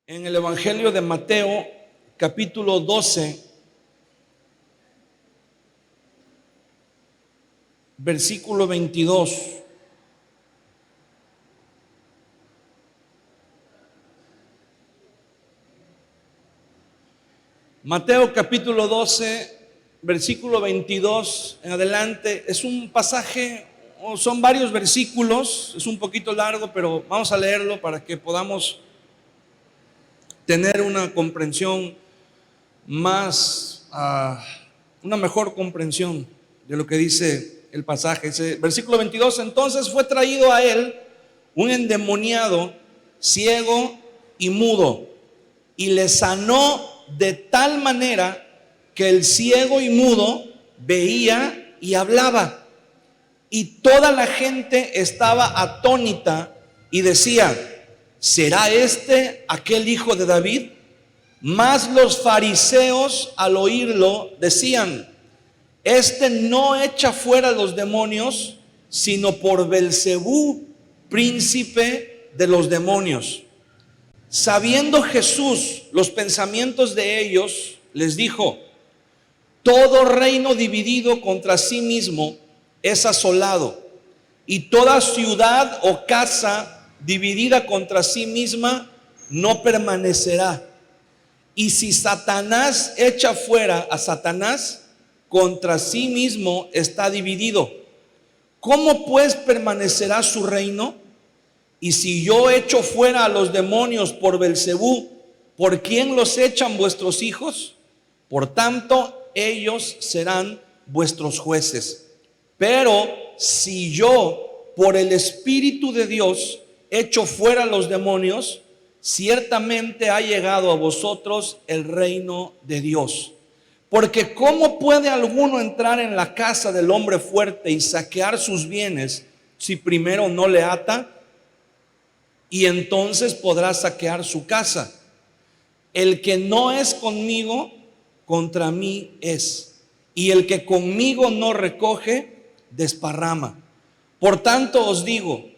En el Evangelio de Mateo, capítulo 12, versículo 22. Mateo capítulo 12, versículo 22 en adelante. Es un pasaje, o son varios versículos, es un poquito largo, pero vamos a leerlo para que podamos tener una comprensión más, una mejor comprensión de lo que dice el pasaje. Ese versículo 22, entonces fue traído a él un endemoniado, ciego y mudo, y le sanó de tal manera que el ciego y mudo veía y hablaba. Y toda la gente estaba atónita y decía: ¿será este aquel hijo de David? Mas los fariseos al oírlo decían: este no echa fuera los demonios, sino por Belcebú, príncipe de los demonios. Sabiendo Jesús los pensamientos de ellos, les dijo: todo reino dividido contra sí mismo es asolado, y toda ciudad o casa dividida contra sí misma no permanecerá. Y si Satanás echa fuera a Satanás, contra sí mismo está dividido. ¿Cómo pues permanecerá su reino? Y si yo echo fuera a los demonios por Belcebú, ¿por quién los echan vuestros hijos? Por tanto, ellos serán vuestros jueces. Pero si yo, por el Espíritu de Dios, echo fuera a los demonios, ciertamente ha llegado a vosotros el reino de Dios. Porque ¿cómo puede alguno entrar en la casa del hombre fuerte y saquear sus bienes si primero no le ata? Y entonces podrá saquear su casa. El que no es conmigo, contra mí es. Y el que conmigo no recoge, desparrama. Por tanto os digo,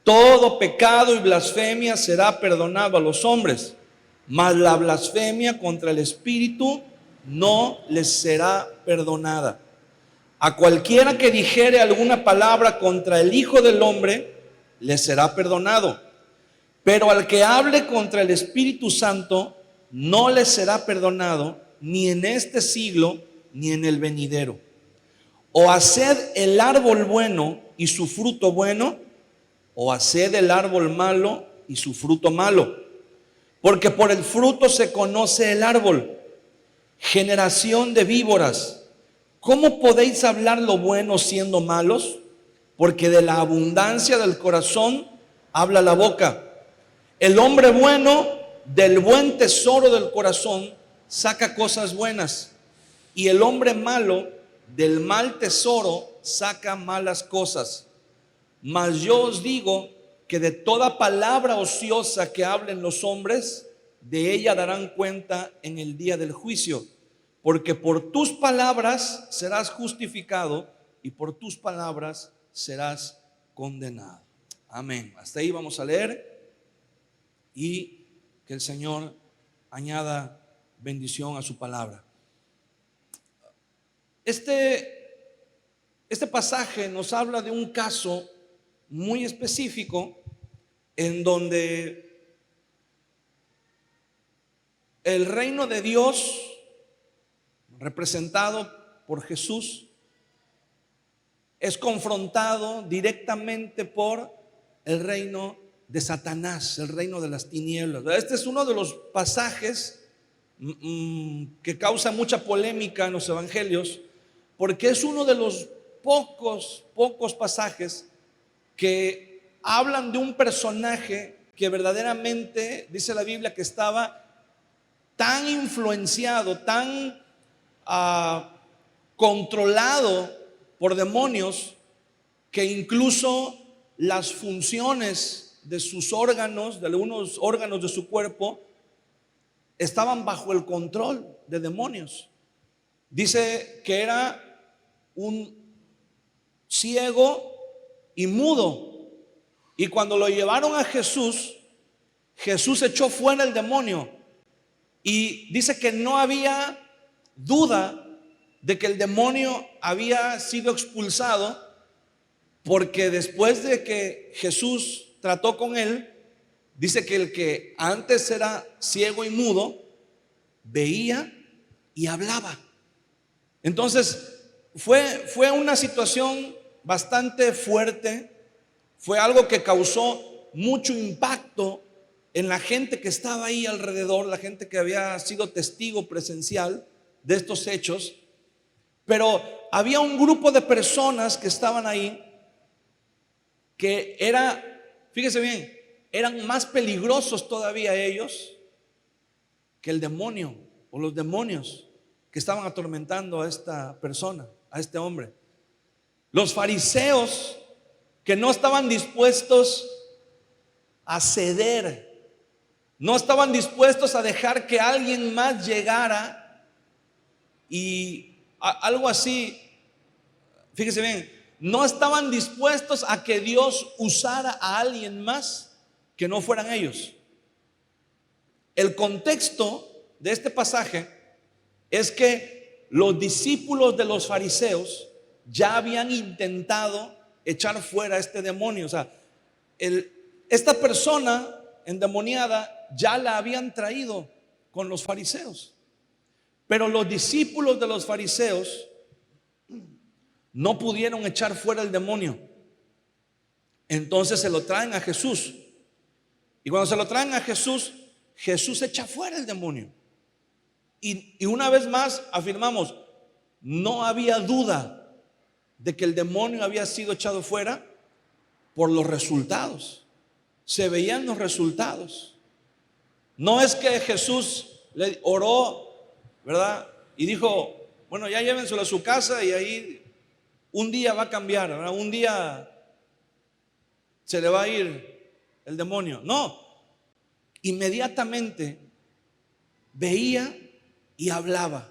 todo pecado y blasfemia será perdonado a los hombres, mas la blasfemia contra el Espíritu no les será perdonada. A cualquiera que dijere alguna palabra contra el Hijo del Hombre, le será perdonado. Pero al que hable contra el Espíritu Santo, no le será perdonado, ni en este siglo, ni en el venidero. O haced el árbol bueno y su fruto bueno, o haced el árbol malo y su fruto malo. Porque por el fruto se conoce el árbol. Generación de víboras, ¿cómo podéis hablar lo bueno siendo malos? Porque de la abundancia del corazón habla la boca. El hombre bueno del buen tesoro del corazón saca cosas buenas, y el hombre malo del mal tesoro saca malas cosas. Mas yo os digo que de toda palabra ociosa que hablen los hombres, de ella darán cuenta en el día del juicio. Porque por tus palabras serás justificado y por tus palabras serás condenado. Amén. Hasta ahí vamos a leer, y que el Señor añada bendición a su palabra. Este pasaje nos habla de un caso muy específico en donde el reino de Dios, representado por Jesús, es confrontado directamente por el reino de Satanás, el reino de las tinieblas. Este es uno de los pasajes que causa mucha polémica en los evangelios, porque es uno de los pocos pasajes que hablan de un personaje que verdaderamente, dice la Biblia, que estaba tan influenciado, tan controlado por demonios, que incluso las funciones de sus órganos, de algunos órganos de su cuerpo, estaban bajo el control de demonios. Dice que era un ciego y mudo, y cuando lo llevaron a Jesús, Jesús echó fuera el demonio y dice que no había duda de que el demonio había sido expulsado, porque después de que Jesús trató con él, dice que el que antes era ciego y mudo, veía y hablaba. Entonces, fue una situación bastante fuerte, fue algo que causó mucho impacto en la gente que estaba ahí alrededor, la gente que había sido testigo presencial de estos hechos. Pero había un grupo de personas que estaban ahí que fíjese bien, eran más peligrosos todavía ellos que el demonio o los demonios que estaban atormentando a esta persona, a este hombre. Los fariseos, que no estaban dispuestos a ceder, no estaban dispuestos a dejar que alguien más llegara y algo así, fíjese bien, no estaban dispuestos a que Dios usara a alguien más que no fueran ellos. El contexto de este pasaje es que los discípulos de los fariseos ya habían intentado echar fuera a este demonio. O sea, esta persona endemoniada ya la habían traído con los fariseos, pero los discípulos de los fariseos no pudieron echar fuera el demonio. Entonces se lo traen a Jesús, y cuando se lo traen a Jesús, Jesús echa fuera el demonio. Y una vez más afirmamos, no había duda de que el demonio había sido echado fuera por los resultados. Se veían los resultados. No es que Jesús le oró, ¿verdad? Y dijo, bueno, ya llévenselo a su casa y ahí un día va a cambiar, ¿verdad? Un día se le va a ir el demonio. No, inmediatamente veía y hablaba.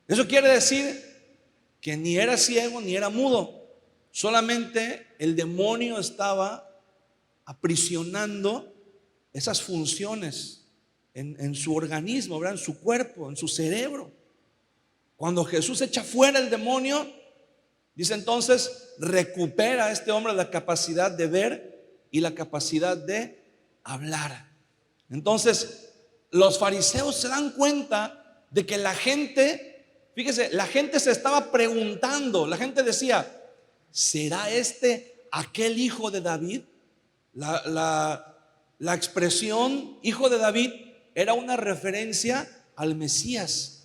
Eso quiere decir que ni era ciego ni era mudo, solamente el demonio estaba aprisionando esas funciones en su organismo, ¿verdad? En su cuerpo, en su cerebro. Cuando Jesús echa fuera el demonio, dice entonces, recupera a este hombre la capacidad de ver y la capacidad de hablar. Entonces, los fariseos se dan cuenta de que la gente, fíjese, la gente se estaba preguntando, la gente decía, ¿será este aquel hijo de David? La expresión hijo de David era una referencia al Mesías.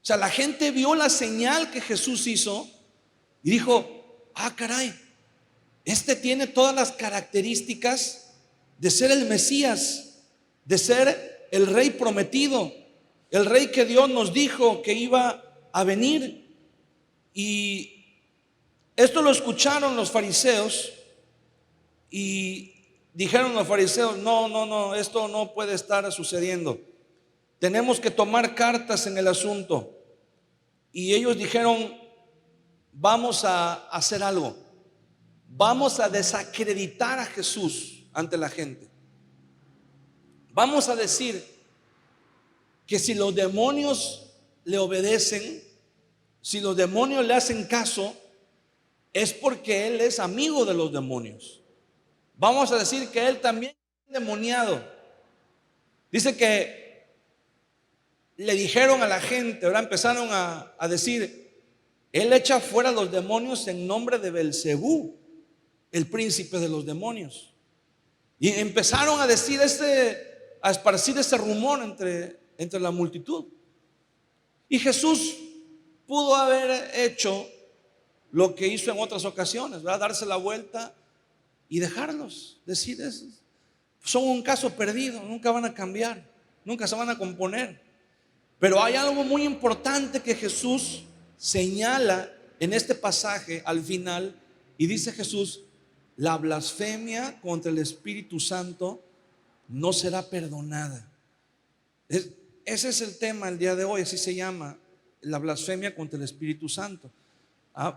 O sea, la gente vio la señal que Jesús hizo y dijo, ah, caray, este tiene todas las características de ser el Mesías, de ser el rey prometido, el rey que Dios nos dijo que iba a venir. Y esto lo escucharon los fariseos y dijeron los fariseos, no, esto no puede estar sucediendo. Tenemos que tomar cartas en el asunto. Y ellos dijeron, vamos a hacer algo. Vamos a desacreditar a Jesús ante la gente. Vamos a decir que si los demonios le obedecen, si los demonios le hacen caso, es porque Él es amigo de los demonios. Vamos a decir que Él también es endemoniado. Dice que le dijeron a la gente, ahora empezaron a decir, Él echa fuera los demonios en nombre de Belcebú, el príncipe de los demonios. Y empezaron a decir a esparcir ese rumor entre la multitud. Y Jesús pudo haber hecho lo que hizo en otras ocasiones, ¿verdad? Darse la vuelta y dejarlos, decir, son un caso perdido, nunca van a cambiar, nunca se van a componer. Pero hay algo muy importante que Jesús señala en este pasaje al final, y dice Jesús, la blasfemia contra el Espíritu Santo no será perdonada. Ese es el tema el día de hoy, así se llama, la blasfemia contra el Espíritu Santo.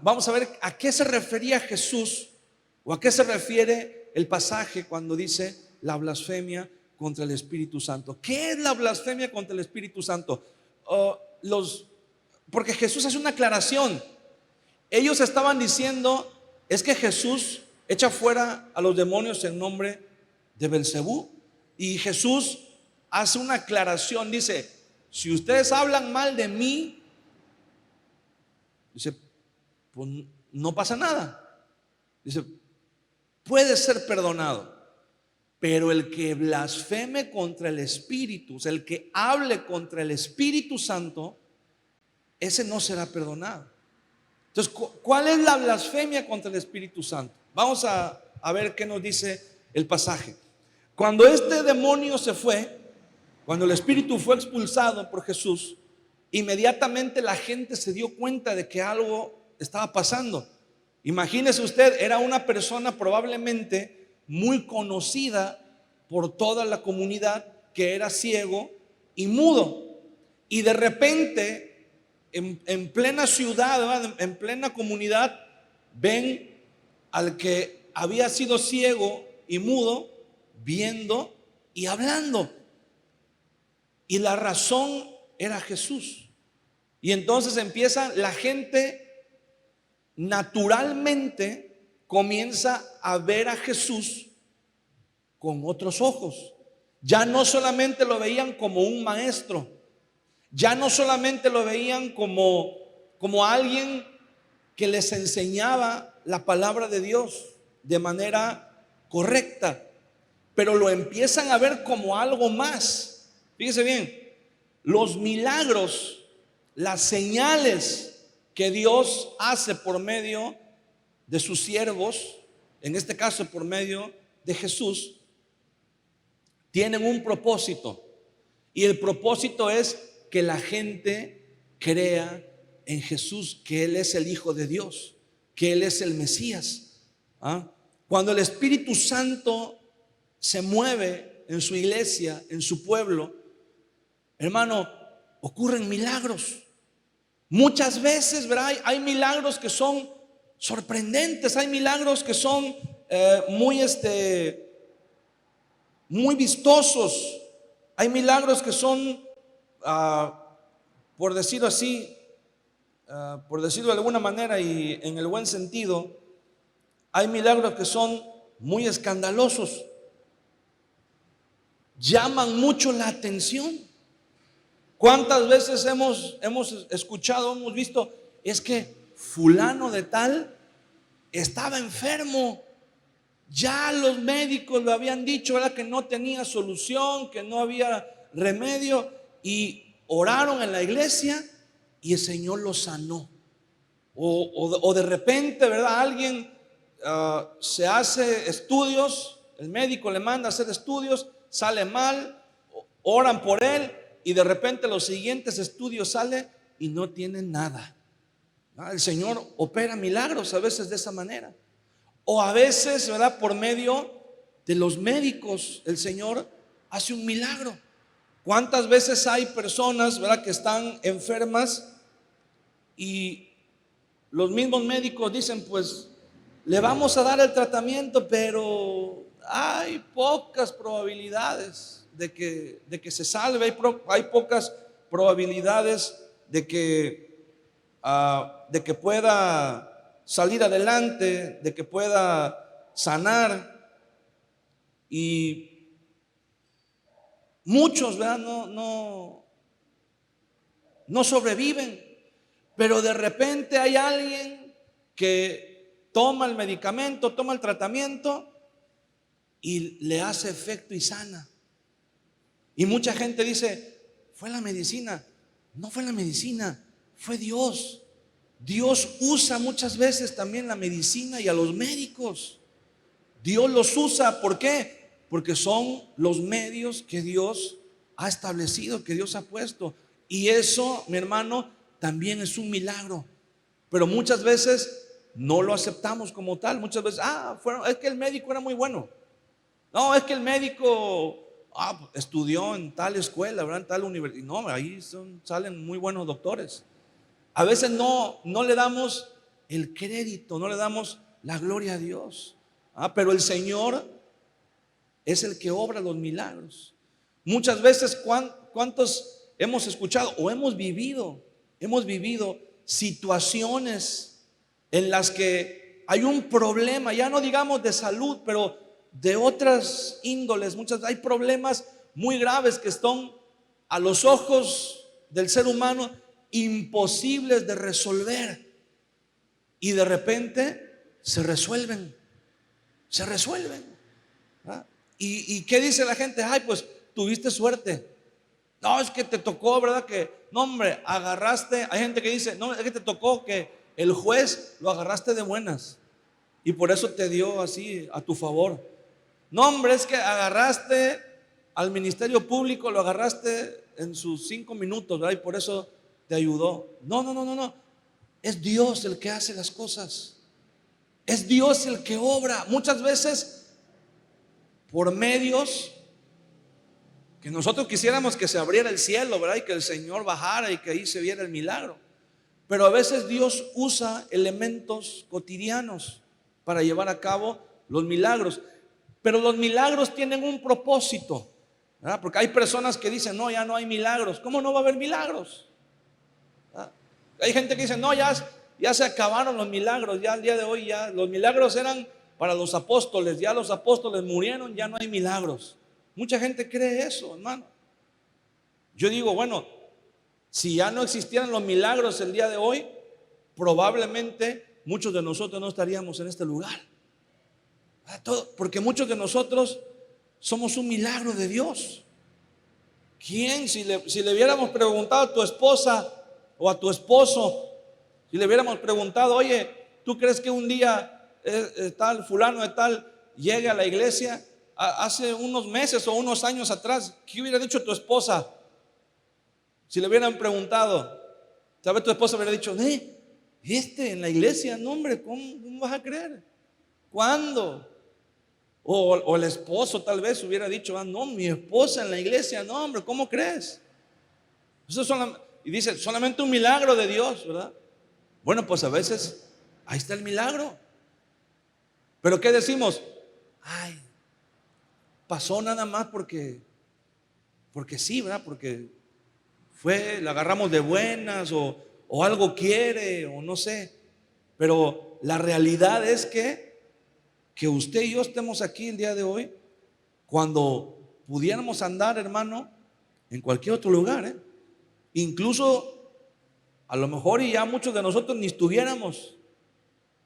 Vamos a ver a qué se refería Jesús o a qué se refiere el pasaje cuando dice la blasfemia contra el Espíritu Santo. ¿Qué es la blasfemia contra el Espíritu Santo? Porque Jesús hace una aclaración. Ellos estaban diciendo, es que Jesús echa fuera a los demonios en nombre de Belcebú. Y Jesús hace una aclaración, dice, si ustedes hablan mal de mí, dice, pues no pasa nada. Dice, puede ser perdonado, pero el que blasfeme contra el Espíritu, o sea, el que hable contra el Espíritu Santo, ese no será perdonado. Entonces, ¿cuál es la blasfemia contra el Espíritu Santo? Vamos a ver qué nos dice el pasaje. Cuando este demonio se fue, cuando el espíritu fue expulsado por Jesús, inmediatamente la gente se dio cuenta de que algo estaba pasando. Imagínese usted, era una persona probablemente muy conocida por toda la comunidad, que era ciego y mudo. Y de repente, en plena ciudad, ¿verdad?, en plena comunidad, ven al que había sido ciego y mudo, viendo y hablando. Y la razón era Jesús. Y entonces empieza la gente, naturalmente comienza a ver a Jesús con otros ojos. Ya no solamente lo veían como un maestro, ya no solamente lo veían como alguien que les enseñaba la palabra de Dios de manera correcta, pero lo empiezan a ver como algo más. Fíjese bien, los milagros, las señales que Dios hace por medio de sus siervos, en este caso por medio de Jesús, tienen un propósito. Y el propósito es que la gente crea en Jesús, que Él es el Hijo de Dios, que Él es el Mesías. Cuando el Espíritu Santo se mueve en su iglesia, en su pueblo, hermano, ocurren milagros. Muchas veces, ¿verdad?, hay milagros que son sorprendentes, hay milagros que son muy vistosos, hay milagros que son, por decirlo así, por decirlo de alguna manera y en el buen sentido, hay milagros que son muy escandalosos, llaman mucho la atención. ¿Cuántas veces hemos escuchado, hemos visto, es que fulano de tal estaba enfermo? Ya los médicos lo habían dicho, ¿verdad?, que no tenía solución, que no había remedio, y oraron en la iglesia y el Señor lo sanó. O de repente, ¿verdad?, alguien se hace estudios, el médico le manda a hacer estudios, sale mal, oran por él, y de repente los siguientes estudios sale y no tienen nada. El Señor opera milagros a veces de esa manera. O a veces, ¿verdad?, por medio de los médicos, el Señor hace un milagro. ¿Cuántas veces hay personas, ¿verdad?, que están enfermas y los mismos médicos dicen, pues le vamos a dar el tratamiento, pero hay pocas probabilidades de que se salve, hay pocas probabilidades de que pueda salir adelante, de que pueda sanar? Y muchos, ¿verdad?, no sobreviven, pero de repente hay alguien que toma el medicamento, toma el tratamiento y le hace efecto y sana. Y mucha gente dice, fue la medicina. No fue la medicina, fue Dios. Dios usa muchas veces también la medicina y a los médicos. Dios los usa, ¿por qué? Porque son los medios que Dios ha establecido, que Dios ha puesto. Y eso, mi hermano, también es un milagro. Pero muchas veces no lo aceptamos como tal. Muchas veces, es que el médico era muy bueno. No, es que el médico estudió en tal escuela, ¿verdad?, en tal universidad. No, ahí salen muy buenos doctores. A veces no le damos el crédito, no le damos la gloria a Dios. Pero el Señor es el que obra los milagros. Muchas veces, ¿cuántos hemos escuchado o hemos vivido situaciones en las que hay un problema, ya no digamos de salud, pero de otras índoles? Hay problemas muy graves que están a los ojos del ser humano imposibles de resolver, y de repente se resuelven. ¿Verdad? ¿Y qué dice la gente? Ay, pues tuviste suerte. No, es que te tocó, ¿verdad? Que, no, hombre, agarraste. Hay gente que dice, no, es que te tocó que el juez lo agarraste de buenas y por eso te dio así a tu favor. No, hombre, es que agarraste al ministerio público, lo agarraste en sus 5 minutos, ¿verdad? Y por eso te ayudó. No. Es Dios el que hace las cosas. Es Dios el que obra. Muchas veces por medios que nosotros quisiéramos que se abriera el cielo, ¿verdad? Y que el Señor bajara y que ahí se viera el milagro. Pero a veces Dios usa elementos cotidianos para llevar a cabo los milagros. Pero los milagros tienen un propósito, ¿verdad? Porque hay personas que dicen, no, ya no hay milagros. ¿Cómo no va a haber milagros? ¿Verdad? Hay gente que dice, no, ya se acabaron los milagros. Ya al día de hoy, ya los milagros eran para los apóstoles. Ya los apóstoles murieron, ya no hay milagros. Mucha gente cree eso, hermano. Yo digo, bueno, si ya no existieran los milagros el día de hoy, probablemente muchos de nosotros no estaríamos en este lugar. Porque muchos de nosotros somos un milagro de Dios. ¿Quién? Si le hubiéramos preguntado a tu esposa o a tu esposo, si le hubiéramos preguntado, oye, ¿tú crees que un día tal fulano de tal llegue a la iglesia? Hace unos meses o unos años atrás, ¿qué hubiera dicho tu esposa? Si le hubieran preguntado, ¿sabes? Tu esposa hubiera dicho, en la iglesia, no, hombre, ¿cómo vas a creer? ¿Cuándo? O el esposo tal vez hubiera dicho, no, mi esposa en la iglesia, no, hombre, ¿cómo crees? Y dice, solamente un milagro de Dios, ¿verdad? Bueno, pues a veces ahí está el milagro. Pero ¿qué decimos? Ay, pasó nada más porque sí, ¿verdad? Porque la agarramos de buenas o algo quiere o no sé. Pero la realidad es que usted y yo estemos aquí el día de hoy, cuando pudiéramos andar, hermano, en cualquier otro lugar, incluso a lo mejor y ya muchos de nosotros ni estuviéramos.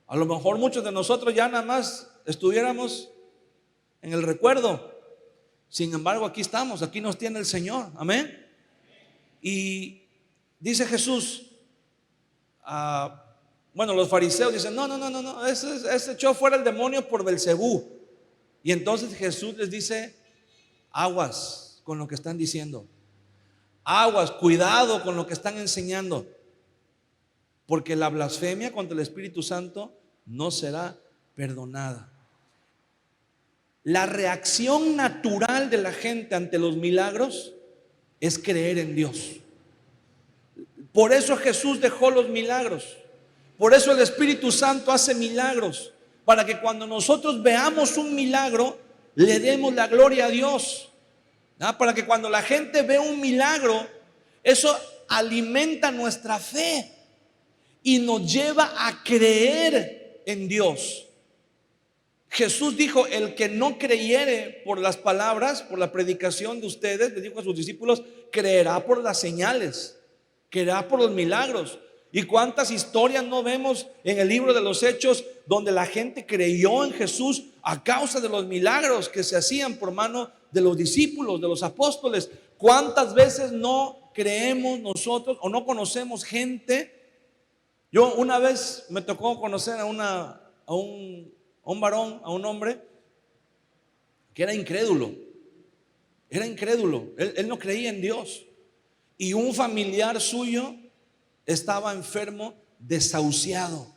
A lo mejor muchos de nosotros ya nada más estuviéramos en el recuerdo. Sin embargo, aquí estamos, aquí nos tiene el Señor, amén. Y dice Jesús, bueno, los fariseos dicen, no, ese echó fuera el demonio por Belcebú. Y entonces Jesús les dice, aguas con lo que están diciendo, aguas, cuidado con lo que están enseñando, porque la blasfemia contra el Espíritu Santo no será perdonada. La reacción natural de la gente ante los milagros es creer en Dios. Por eso Jesús dejó los milagros. Por eso el Espíritu Santo hace milagros, para que cuando nosotros veamos un milagro, le demos la gloria a Dios. Para que cuando la gente ve un milagro, eso alimenta nuestra fe y nos lleva a creer en Dios. Jesús dijo, el que no creyere por las palabras, por la predicación de ustedes, le dijo a sus discípulos, creerá por las señales, creerá por los milagros. ¿Y cuántas historias no vemos en el libro de los Hechos donde la gente creyó en Jesús a causa de los milagros que se hacían por mano de los discípulos, de los apóstoles? ¿Cuántas veces no creemos nosotros o no conocemos gente? Yo una vez me tocó conocer a un varón, a un hombre que era incrédulo. Él no creía en Dios. Y un familiar suyo estaba enfermo, desahuciado.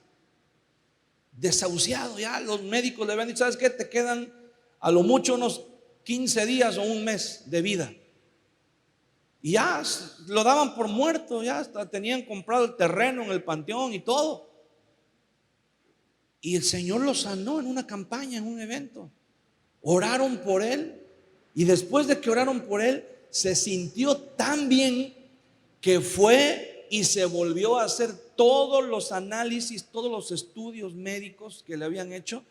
Ya los médicos le habían dicho, ¿sabes qué? Te quedan a lo mucho unos 15 días o un mes de vida. Y ya lo daban por muerto, ya hasta tenían comprado el terreno en el panteón y todo. Y el Señor lo sanó en una campaña, en un evento. oraron por él y después de que oraron por él, se sintió tan bien que fue y se volvió a hacer todos los análisis, todos los estudios médicos que le habían hecho,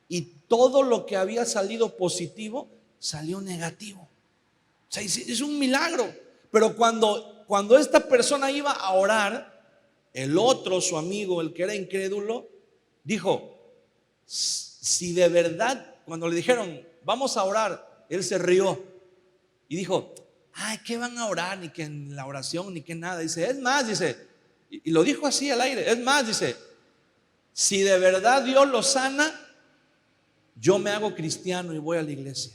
y todo lo que había salido positivo salió negativo. O sea, es un milagro. Pero cuando esta persona iba a orar, el otro, su amigo, el que era incrédulo, dijo: si de verdad, cuando le dijeron vamos a orar, él se rió y dijo: ay, ¿qué van a orar? Ni que en la oración, ni que nada. Dice, es más, dice, y lo dijo así al aire, es más, dice, si de verdad Dios lo sana, yo me hago cristiano y voy a la iglesia.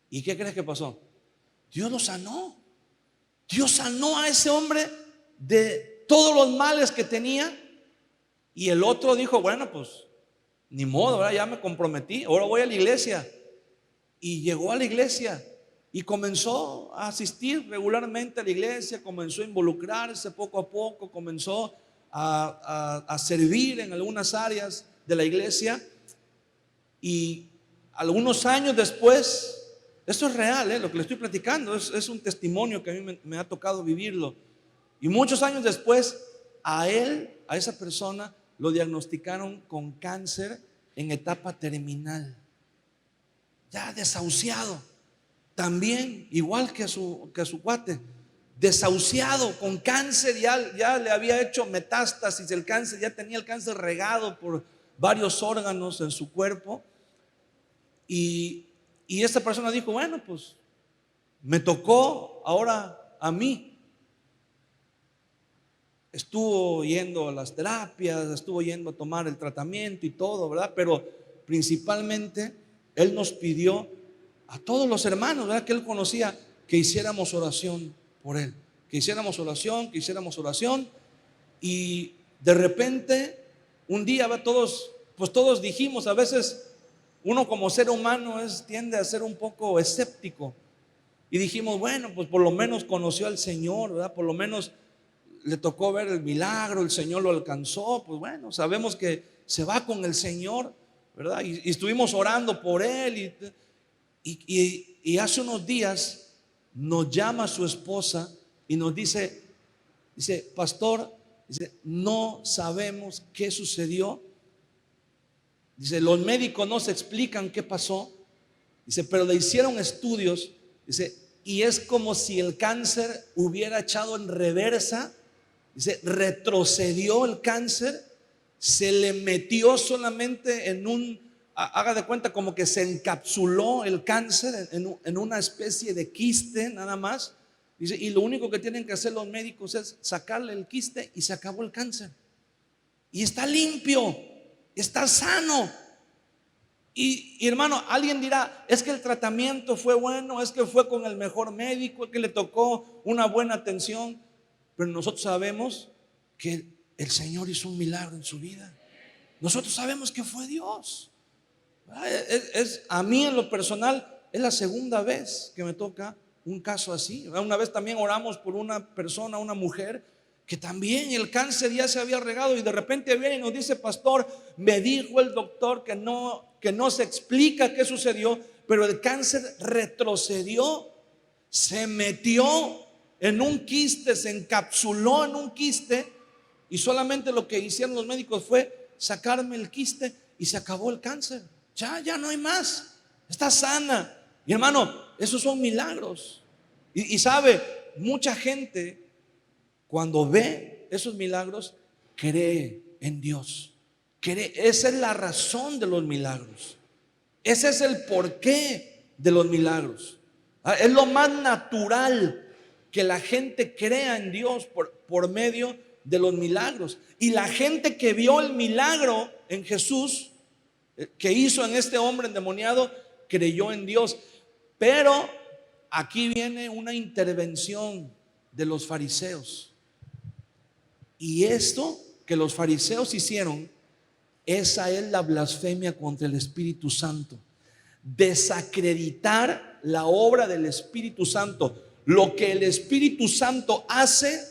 ¿Y qué crees que pasó? Dios lo sanó. Dios sanó a ese hombre de todos los males que tenía. Y el otro dijo, bueno, pues ni modo, ahora ya me comprometí, ahora voy a la iglesia. Y llegó a la iglesia y comenzó a asistir regularmente a la iglesia, comenzó a involucrarse poco a poco, comenzó a servir en algunas áreas de la iglesia. Y algunos años después, esto es real, lo que le estoy platicando es un testimonio que a mí me ha tocado vivirlo. Y muchos años después, a esa persona, lo diagnosticaron con cáncer en etapa terminal, ya desahuciado, también igual que a su cuate, desahuciado con cáncer, ya le había hecho metástasis el cáncer, ya tenía el cáncer regado por varios órganos en su cuerpo. Y esta persona dijo, bueno, pues me tocó ahora a mí. Estuvo yendo a las terapias, estuvo yendo a tomar el tratamiento y todo, ¿verdad? Pero principalmente él nos pidió a todos los hermanos, ¿verdad?, que él conocía, que hiciéramos oración por él, que hiciéramos oración. Y de repente un día, ¿verdad?, todos dijimos, a veces uno como ser humano tiende a ser un poco escéptico, y dijimos, bueno, pues por lo menos conoció al Señor, ¿verdad? Por lo menos le tocó ver el milagro, el Señor lo alcanzó, pues bueno, sabemos que se va con el Señor, ¿verdad? Y estuvimos orando por él, y hace unos días nos llama su esposa y nos dice, pastor, dice, no sabemos qué sucedió. Dice, los médicos no se explican qué pasó. Dice, pero le hicieron estudios. Dice, y es como si el cáncer hubiera echado en reversa. Dice, retrocedió el cáncer, se le metió solamente haga de cuenta como que se encapsuló el cáncer en una especie de quiste nada más. Dice, y lo único que tienen que hacer los médicos es sacarle el quiste y se acabó el cáncer. Y está limpio, está sano. Y hermano, alguien dirá, es que el tratamiento fue bueno, es que fue con el mejor médico, es que le tocó una buena atención. Pero nosotros sabemos que el Señor hizo un milagro en su vida. Nosotros sabemos que fue Dios. A mí en lo personal es la segunda vez que me toca un caso así. Una vez también oramos por una persona, una mujer, que también el cáncer ya se había regado, y de repente viene y nos dice, pastor, me dijo el doctor que no se explica qué sucedió, pero el cáncer retrocedió, se metió en un quiste, se encapsuló en un quiste, y solamente lo que hicieron los médicos fue sacarme el quiste y se acabó el cáncer. Ya no hay más, está sana. Y hermano, esos son milagros. Y sabe, mucha gente cuando ve esos milagros cree en Dios. Esa es la razón de los milagros. Ese es el porqué de los milagros. Es lo más natural que la gente crea en Dios por medio de los milagros. Y la gente que vio el milagro en Jesús, que hizo en este hombre endemoniado, creyó en Dios. Pero aquí viene una intervención de los fariseos. Y esto que los fariseos hicieron, esa es la blasfemia contra el Espíritu Santo. Desacreditar la obra del Espíritu Santo. Lo que el Espíritu Santo hace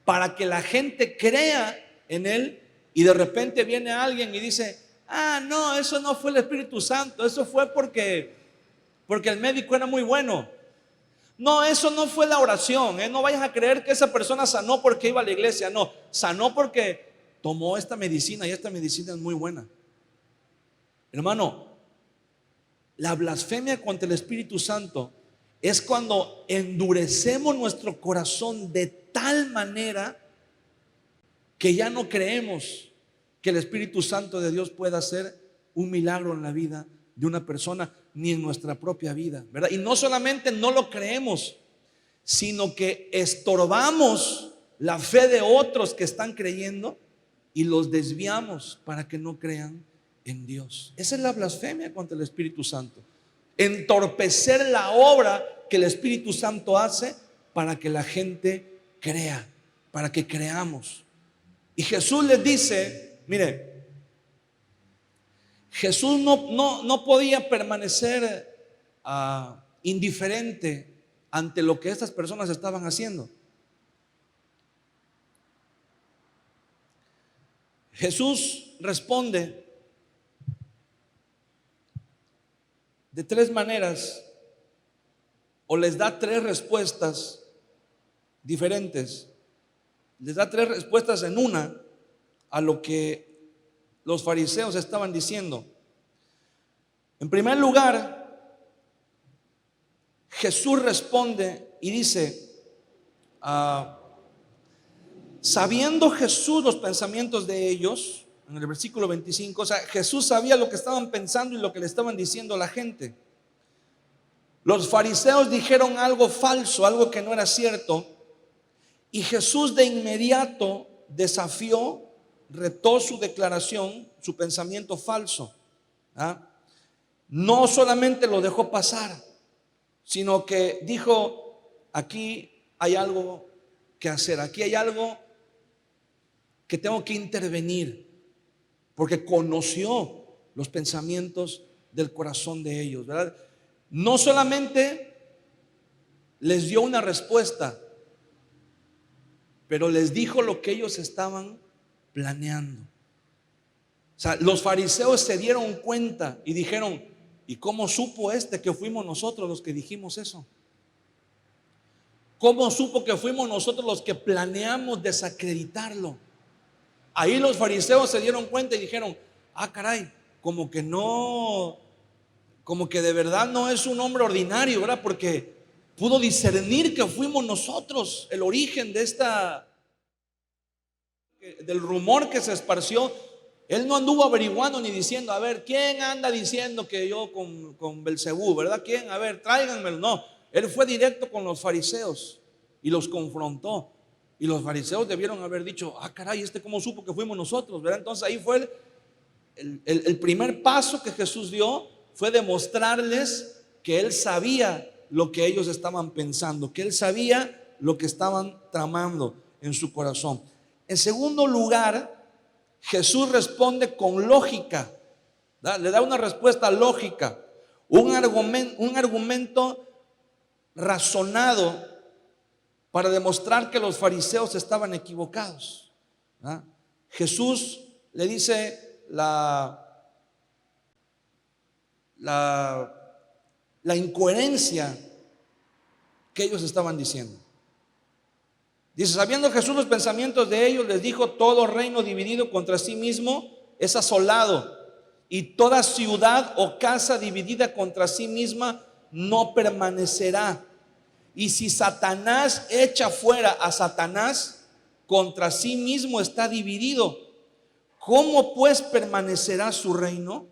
para que la gente crea en Él, y de repente viene alguien y dice, no, eso no fue el Espíritu Santo, eso fue porque porque el médico era muy bueno. No, eso no fue la oración, ¿eh? No vayas a creer que esa persona sanó porque iba a la iglesia. No, sanó porque tomó esta medicina y esta medicina es muy buena. Hermano, la blasfemia contra el Espíritu Santo es cuando endurecemos nuestro corazón de tal manera que ya no creemos que el Espíritu Santo de Dios pueda hacer un milagro en la vida de una persona, ni en nuestra propia vida, ¿verdad? Y no solamente no lo creemos, sino que estorbamos la fe de otros que están creyendo y los desviamos para que no crean en Dios. Esa es la blasfemia contra el Espíritu Santo. Entorpecer la obra que el Espíritu Santo hace para que la gente crea, para que creamos. Y Jesús les dice, mire, Jesús no podía permanecer indiferente ante lo que estas personas estaban haciendo. Jesús responde de tres maneras, o les da tres respuestas diferentes. Les da tres respuestas en una a lo que los fariseos estaban diciendo. En primer lugar, Jesús responde y dice, sabiendo Jesús los pensamientos de ellos, en el versículo 25, o sea, Jesús sabía lo que estaban pensando y lo que le estaban diciendo a la gente. Los fariseos dijeron algo falso, algo que no era cierto, y Jesús de inmediato desafió, retó su declaración, su pensamiento falso. No solamente lo dejó pasar, sino que dijo, aquí hay algo que hacer, aquí hay algo que tengo que intervenir, porque conoció los pensamientos del corazón de ellos, ¿verdad? No solamente les dio una respuesta, pero les dijo lo que ellos estaban planeando. O sea, los fariseos se dieron cuenta y dijeron, ¿y cómo supo que fuimos nosotros los que dijimos eso? ¿Cómo supo que fuimos nosotros los que planeamos desacreditarlo? Ahí los fariseos se dieron cuenta y dijeron, caray, como que de verdad no es un hombre ordinario, ¿verdad? Porque pudo discernir que fuimos nosotros el origen de del rumor que se esparció. Él no anduvo averiguando ni diciendo, a ver, ¿quién anda diciendo que yo con Belcebú, ¿verdad? ¿Quién? A ver, tráiganmelo. No, él fue directo con los fariseos y los confrontó. Y los fariseos debieron haber dicho, caray, ¿cómo supo que fuimos nosotros? ¿Verdad? Entonces ahí fue el primer paso que Jesús dio, fue demostrarles que Él sabía lo que ellos estaban pensando, que Él sabía lo que estaban tramando en su corazón. En segundo lugar, Jesús responde con lógica, ¿verdad? Le da una respuesta lógica, un argumento razonado para demostrar que los fariseos estaban equivocados, ¿verdad? Jesús le dice la incoherencia que ellos estaban diciendo. Dice, sabiendo Jesús los pensamientos de ellos, les dijo, todo reino dividido contra sí mismo es asolado, y toda ciudad o casa dividida contra sí misma no permanecerá. Y si Satanás echa fuera a Satanás, contra sí mismo está dividido. ¿Cómo pues permanecerá su reino?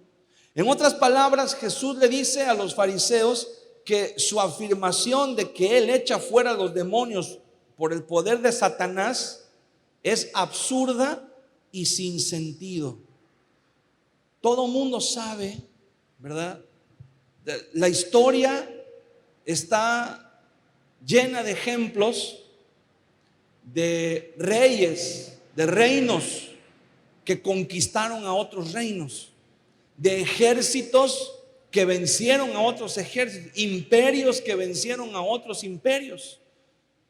En otras palabras, Jesús le dice a los fariseos que su afirmación de que Él echa fuera a los demonios por el poder de Satanás es absurda y sin sentido. Todo mundo sabe, ¿verdad? La historia está llena de ejemplos de reyes, de reinos que conquistaron a otros reinos, de ejércitos que vencieron a otros ejércitos, imperios que vencieron a otros imperios,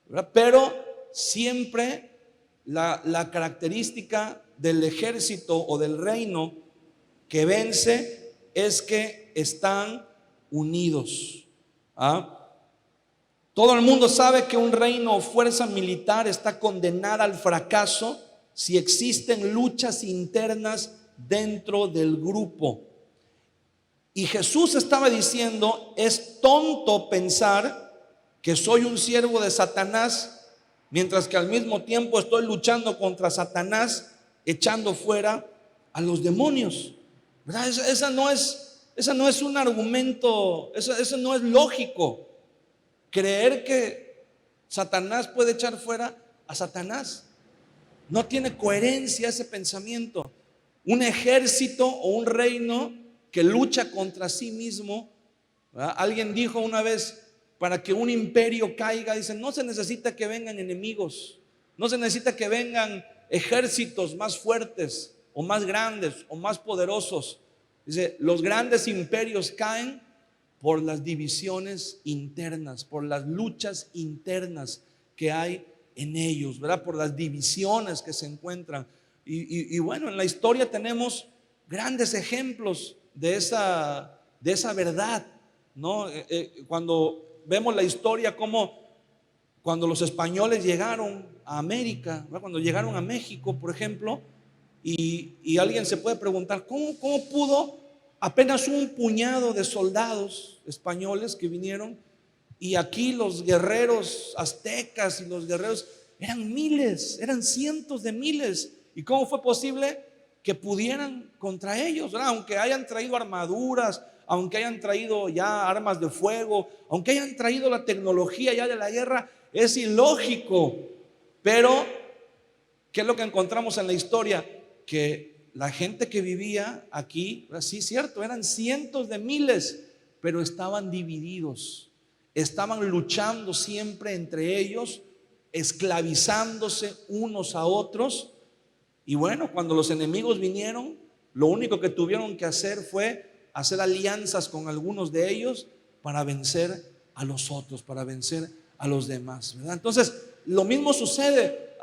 ¿verdad? Pero siempre la característica del ejército o del reino que vence es que están unidos. ¿Ah? Todo el mundo sabe que un reino o fuerza militar está condenada al fracaso si existen luchas internas dentro del grupo. Y Jesús estaba diciendo, es tonto pensar que soy un siervo de Satanás, mientras que al mismo tiempo estoy luchando contra Satanás, echando fuera a los demonios. ¿Verdad? Esa no es un argumento, eso no es lógico. Creer que Satanás puede echar fuera a Satanás. No tiene coherencia ese pensamiento. Un ejército o un reino que lucha contra sí mismo, ¿verdad? Alguien dijo una vez, para que un imperio caiga, dice, no se necesita que vengan enemigos, no se necesita que vengan ejércitos más fuertes o más grandes o más poderosos. Dice, los grandes imperios caen por las divisiones internas, por las luchas internas que hay en ellos, ¿verdad? Por las divisiones que se encuentran. Y bueno, en la historia tenemos grandes ejemplos de esa verdad, ¿no? Cuando vemos la historia, como cuando los españoles llegaron a América, ¿verdad? Cuando llegaron a México, por ejemplo, y alguien se puede preguntar, ¿cómo pudo apenas un puñado de soldados españoles que vinieron, y aquí los guerreros aztecas y los guerreros eran miles, eran cientos de miles? ¿Y cómo fue posible que pudieran contra ellos, ¿verdad? Aunque hayan traído armaduras, aunque hayan traído ya armas de fuego, aunque hayan traído la tecnología ya de la guerra, es ilógico. Pero ¿qué es lo que encontramos en la historia? Que la gente que vivía aquí, sí, cierto, eran cientos de miles, pero estaban divididos, estaban luchando siempre entre ellos, esclavizándose unos a otros. Y bueno, cuando los enemigos vinieron, lo único que tuvieron que hacer fue hacer alianzas con algunos de ellos para vencer a los otros, para vencer a los demás, ¿verdad? Entonces, lo mismo sucede.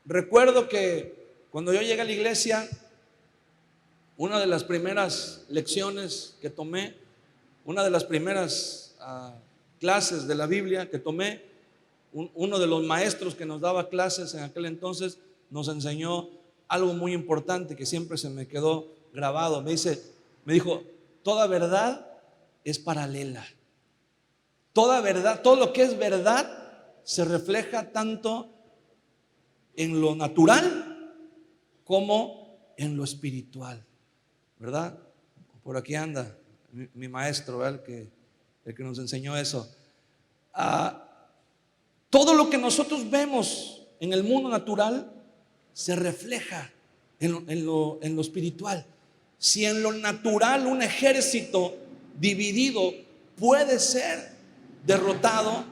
Recuerdo que cuando yo llegué a la iglesia, una de las primeras lecciones que tomé, una de las primeras clases de la Biblia que tomé, uno de los maestros que nos daba clases en aquel entonces nos enseñó algo muy importante que siempre se me quedó grabado. Me dijo, toda verdad es paralela. Toda verdad, todo lo que es verdad se refleja tanto en lo natural como en lo espiritual, ¿verdad? Por aquí anda mi maestro, ¿verdad? El que nos enseñó eso. Todo lo que nosotros vemos en el mundo natural se refleja en lo espiritual. Si en lo natural un ejército dividido puede ser derrotado.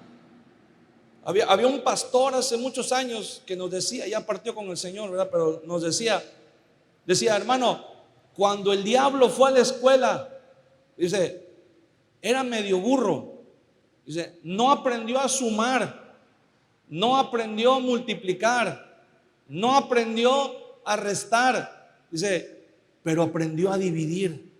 Había un pastor hace muchos años que nos decía, ya partió con el Señor, ¿verdad? Pero nos decía, hermano, cuando el diablo fue a la escuela, dice, era medio burro. Dice, no aprendió a sumar, no aprendió a multiplicar, no aprendió a restar. Dice, pero aprendió a dividir.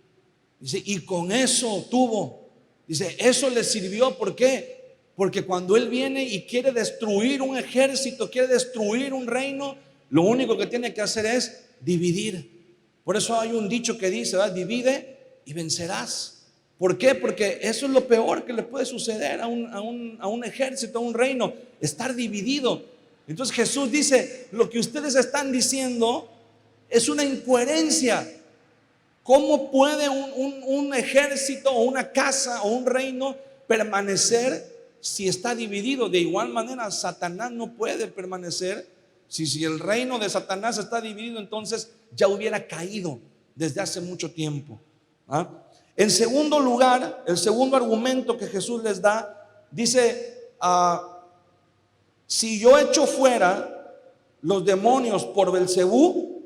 Dice, y con eso tuvo. Dice, eso le sirvió. ¿Por qué? Porque cuando él viene y quiere destruir un ejército, quiere destruir un reino, lo único que tiene que hacer es dividir. Por eso hay un dicho que dice, ¿verdad? Divide y vencerás. ¿Por qué? Porque eso es lo peor que le puede suceder a un ejército, a un reino, estar dividido. Entonces Jesús dice, lo que ustedes están diciendo es una incoherencia. ¿Cómo puede un ejército o una casa o un reino permanecer si está dividido? De igual manera, Satanás no puede permanecer. Si el reino de Satanás está dividido, entonces ya hubiera caído desde hace mucho tiempo. En segundo lugar, el segundo argumento que Jesús les da, dice, si yo echo fuera los demonios por Belcebú,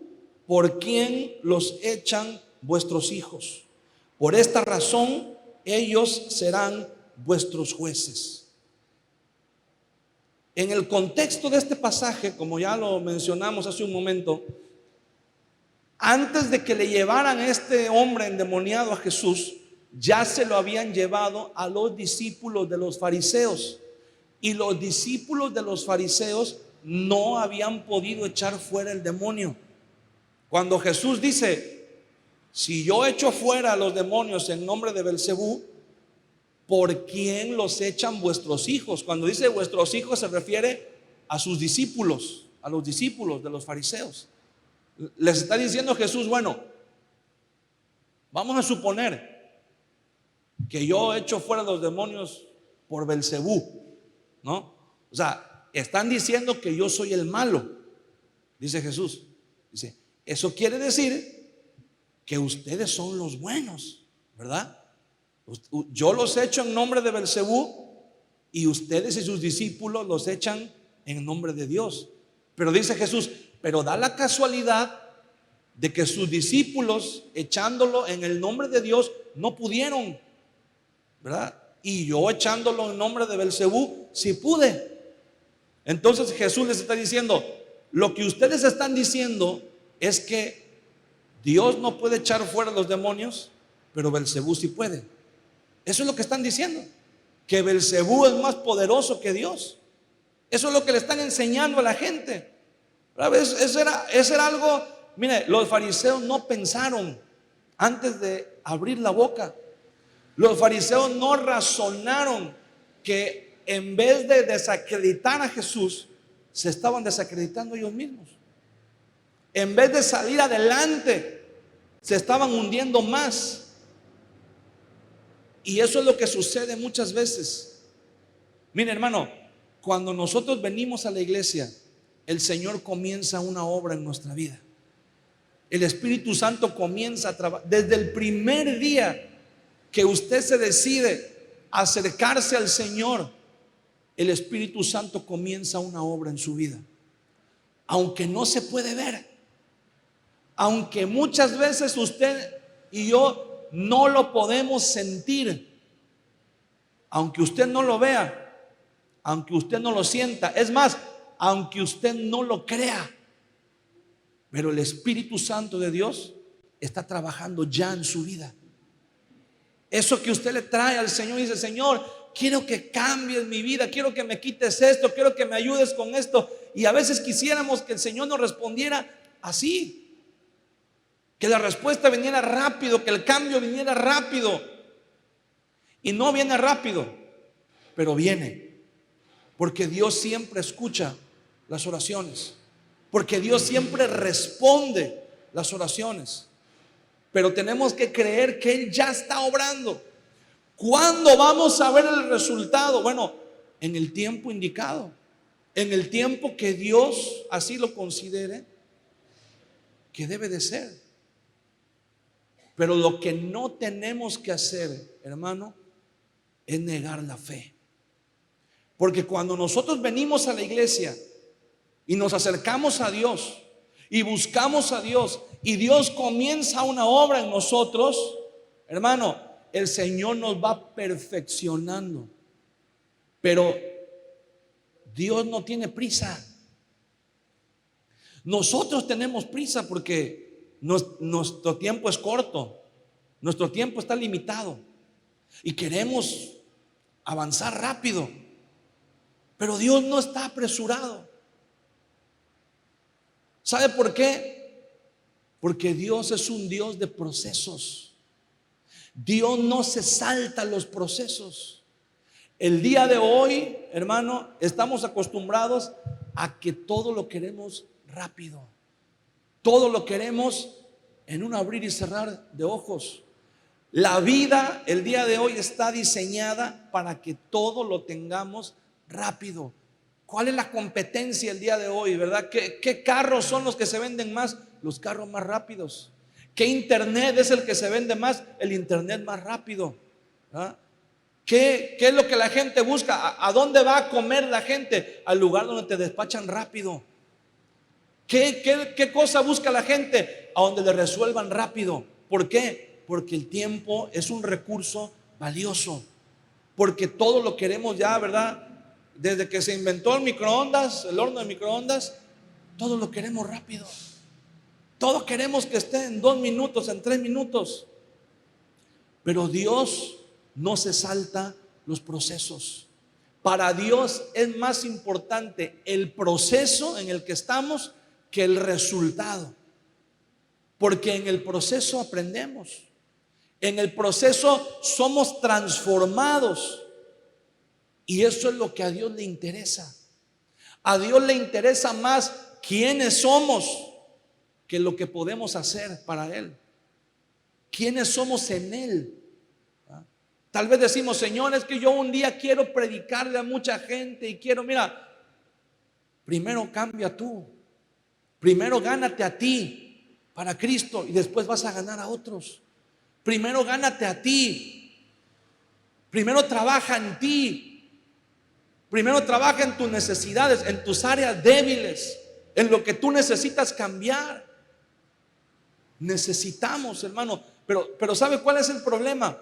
¿por quién los echan vuestros hijos? Por esta razón ellos serán vuestros jueces. En el contexto de este pasaje, como ya lo mencionamos hace un momento, antes de que le llevaran a este hombre endemoniado a Jesús, ya se lo habían llevado a los discípulos de los fariseos. Y los discípulos de los fariseos no habían podido echar fuera el demonio. Cuando Jesús dice: si yo echo fuera a los demonios en nombre de Belcebú, ¿por quién los echan vuestros hijos? Cuando dice vuestros hijos se refiere a sus discípulos, a los discípulos de los fariseos. Les está diciendo Jesús: bueno, vamos a suponer que yo echo fuera a los demonios por Belcebú, ¿no? O sea, están diciendo que yo soy el malo, dice Jesús. Dice, eso quiere decir que ustedes son los buenos, ¿verdad? Yo los echo en nombre de Belcebú y ustedes y sus discípulos los echan en nombre de Dios. Pero dice Jesús, pero da la casualidad de que sus discípulos, echándolo en el nombre de Dios, no pudieron, ¿verdad? Y yo echándolo en nombre de Belcebú, sí pude. Entonces Jesús les está diciendo, lo que ustedes están diciendo es que Dios no puede echar fuera los demonios, pero Belcebú sí puede. Eso es lo que están diciendo, que Belcebú es más poderoso que Dios. Eso es lo que le están enseñando a la gente. Eso era algo. Mire, los fariseos no pensaron antes de abrir la boca. Los fariseos no razonaron que en vez de desacreditar a Jesús, se estaban desacreditando ellos mismos. En vez de salir adelante, se estaban hundiendo más. Y eso es lo que sucede muchas veces. Mire, hermano, cuando nosotros venimos a la iglesia, el Señor comienza una obra en nuestra vida. El Espíritu Santo comienza a trabajar. Desde el primer día que usted se decide acercarse al Señor, el Espíritu Santo comienza una obra en su vida. Aunque no se puede ver, aunque muchas veces usted y yo no lo podemos sentir, aunque usted no lo vea, aunque usted no lo sienta, es más, aunque usted no lo crea, pero el Espíritu Santo de Dios está trabajando ya en su vida. Eso que usted le trae al Señor y dice, Señor, quiero que cambies mi vida, quiero que me quites esto, quiero que me ayudes con esto. Y a veces quisiéramos que el Señor nos respondiera así, que la respuesta viniera rápido, que el cambio viniera rápido. Y no viene rápido, pero viene. Porque Dios siempre escucha las oraciones. Porque Dios siempre responde las oraciones. Pero tenemos que creer que Él ya está obrando. ¿Cuándo vamos a ver el resultado? Bueno, en el tiempo indicado. En el tiempo que Dios así lo considere que debe de ser. Pero lo que no tenemos que hacer, hermano, es negar la fe. Porque cuando nosotros venimos a la iglesia y nos acercamos a Dios y buscamos a Dios y Dios comienza una obra en nosotros, hermano, el Señor nos va perfeccionando. Pero Dios no tiene prisa. Nosotros tenemos prisa porque nuestro tiempo es corto, nuestro tiempo está limitado y queremos avanzar rápido, pero Dios no está apresurado. ¿Sabe por qué? Porque Dios es un Dios de procesos. Dios no se salta los procesos. El día de hoy, hermano, estamos acostumbrados a que todo lo queremos rápido. Todo lo queremos en un abrir y cerrar de ojos. La vida el día de hoy está diseñada para que todo lo tengamos rápido. ¿Cuál es la competencia el día de hoy, verdad? ¿Qué carros son los que se venden más? Los carros más rápidos. ¿Qué internet es el que se vende más? El internet más rápido. ¿Ah? ¿Qué es lo que la gente busca? ¿A dónde va a comer la gente? Al lugar donde te despachan rápido. ¿Qué cosa busca la gente? A donde le resuelvan rápido. ¿Por qué? Porque el tiempo es un recurso valioso. Porque todo lo queremos ya, ¿verdad? Desde que se inventó el microondas, el horno de microondas, todo lo queremos rápido. Todo queremos que esté en 2 minutos, en 3 minutos. Pero Dios no se salta los procesos. Para Dios es más importante el proceso en el que estamos que el resultado. Porque en el proceso aprendemos. En el proceso somos transformados. Y eso es lo que a Dios le interesa. A Dios le interesa más quiénes somos que lo que podemos hacer para Él. Quiénes somos en Él. Tal vez decimos, Señor, es que yo un día quiero predicarle a mucha gente y quiero, mira, primero cambia tú. Primero gánate a ti para Cristo y después vas a ganar a otros. Primero gánate a ti. Primero trabaja en ti. Primero trabaja en tus necesidades, en tus áreas débiles, en lo que tú necesitas cambiar. Necesitamos, hermano. Pero ¿sabe cuál es el problema?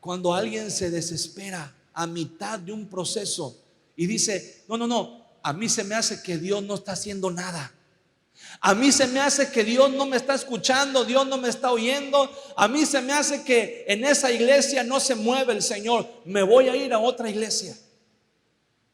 Cuando alguien se desespera a mitad de un proceso y dice, no, a mí se me hace que Dios no está haciendo nada. A mí se me hace que Dios no me está escuchando, Dios no me está oyendo. A mí se me hace que en esa iglesia no se mueve el Señor. Me voy a ir a otra iglesia.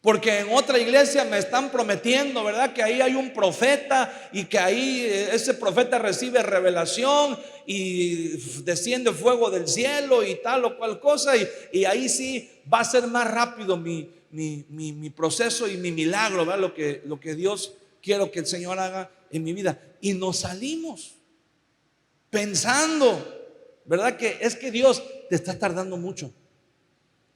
Porque en otra iglesia me están prometiendo, ¿verdad? Que ahí hay un profeta y que ahí ese profeta recibe revelación y desciende fuego del cielo y tal o cual cosa. Y ahí sí va a ser más rápido mi proceso y mi milagro, ¿verdad? Lo que Dios quiero que el Señor haga en mi vida. Y nos salimos pensando, ¿verdad? Que es que Dios te está tardando mucho.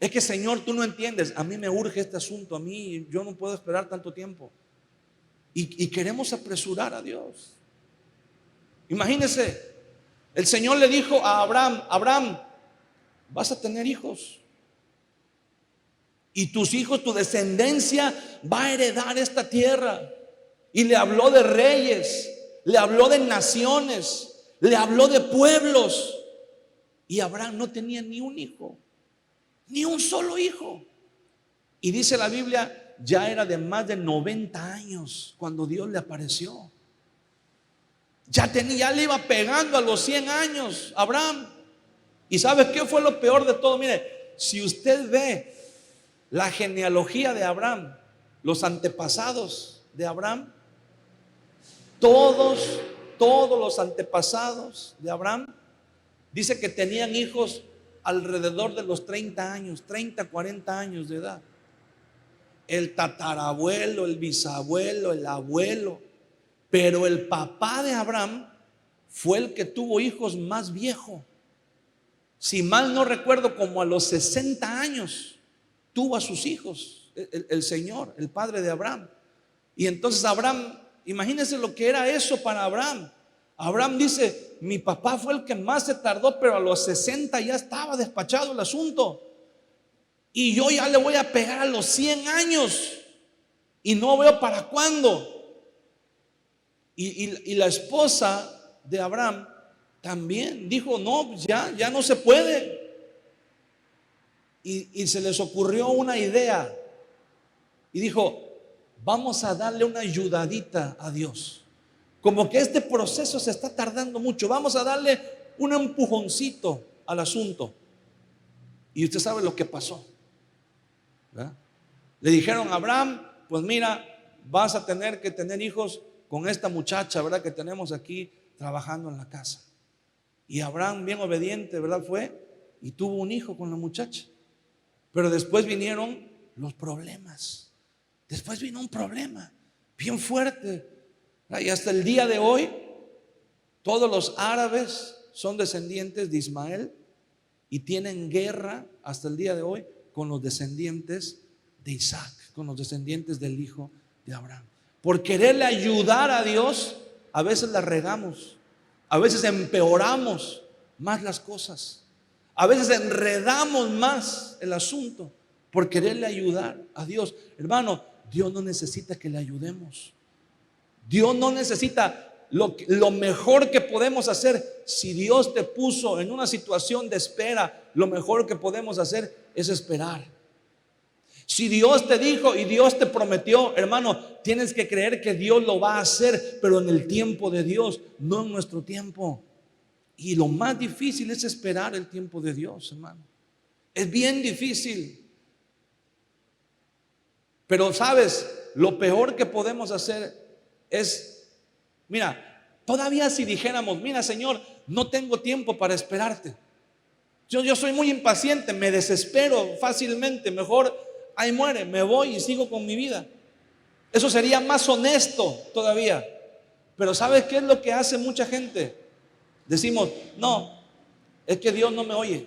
Es que, Señor, tú no entiendes, a mí me urge este asunto, a mí yo no puedo esperar tanto tiempo. Y queremos apresurar a Dios. Imagínese, el Señor le dijo a Abraham, vas a tener hijos. Y tus hijos, tu descendencia va a heredar esta tierra. Y le habló de reyes, le habló de naciones, le habló de pueblos. Y Abraham no tenía ni un hijo. Ni un solo hijo. Y dice la Biblia, ya era de más de 90 años cuando Dios le apareció. Ya le iba pegando a los 100 años Abraham. ¿Y sabes qué fue lo peor de todo? Mire, si usted ve la genealogía de Abraham, los antepasados de Abraham, todos los antepasados de Abraham, dice que tenían hijos alrededor de los 30 años, 30, 40 años de edad. El tatarabuelo, el bisabuelo, el abuelo. Pero el papá de Abraham fue el que tuvo hijos más viejo. Si mal no recuerdo, como a los 60 años tuvo a sus hijos el Señor, el padre de Abraham. Y entonces Abraham, imagínense lo que era eso para Abraham. Abraham dice, mi papá fue el que más se tardó, pero a los 60 ya estaba despachado el asunto. Y yo ya le voy a pegar a los 100 años y no veo para cuándo. Y la esposa de Abraham también dijo, no, ya no se puede. Y se les ocurrió una idea y dijo, vamos a darle una ayudadita a Dios. Como que este proceso se está tardando mucho, vamos a darle un empujoncito al asunto. Y usted sabe lo que pasó, ¿verdad? Le dijeron a Abraham, pues mira, vas a tener que tener hijos con esta muchacha, ¿verdad? Que tenemos aquí trabajando en la casa. Y Abraham, bien obediente, ¿verdad? Fue y tuvo un hijo con la muchacha. Pero después vinieron los problemas. Después vino un problema bien fuerte. Y hasta el día de hoy, todos los árabes son descendientes de Ismael y tienen guerra hasta el día de hoy con los descendientes de Isaac, con los descendientes del hijo de Abraham. Por quererle ayudar a Dios, a veces la regamos, a veces empeoramos más las cosas, a veces enredamos más el asunto por quererle ayudar a Dios. Hermano, Dios no necesita que le ayudemos. Dios no necesita. Lo mejor que podemos hacer, si Dios te puso en una situación de espera, lo mejor que podemos hacer es esperar. Si Dios te dijo y Dios te prometió, hermano, tienes que creer que Dios lo va a hacer, pero en el tiempo de Dios, no en nuestro tiempo. Y lo más difícil es esperar el tiempo de Dios, hermano. Es bien difícil. Pero sabes, lo peor que podemos hacer es, mira, todavía si dijéramos, mira Señor, no tengo tiempo para esperarte. Yo soy muy impaciente, me desespero fácilmente, mejor ahí muere, me voy y sigo con mi vida. Eso sería más honesto todavía. Pero ¿sabes qué es lo que hace mucha gente? Decimos, no, es que Dios no me oye.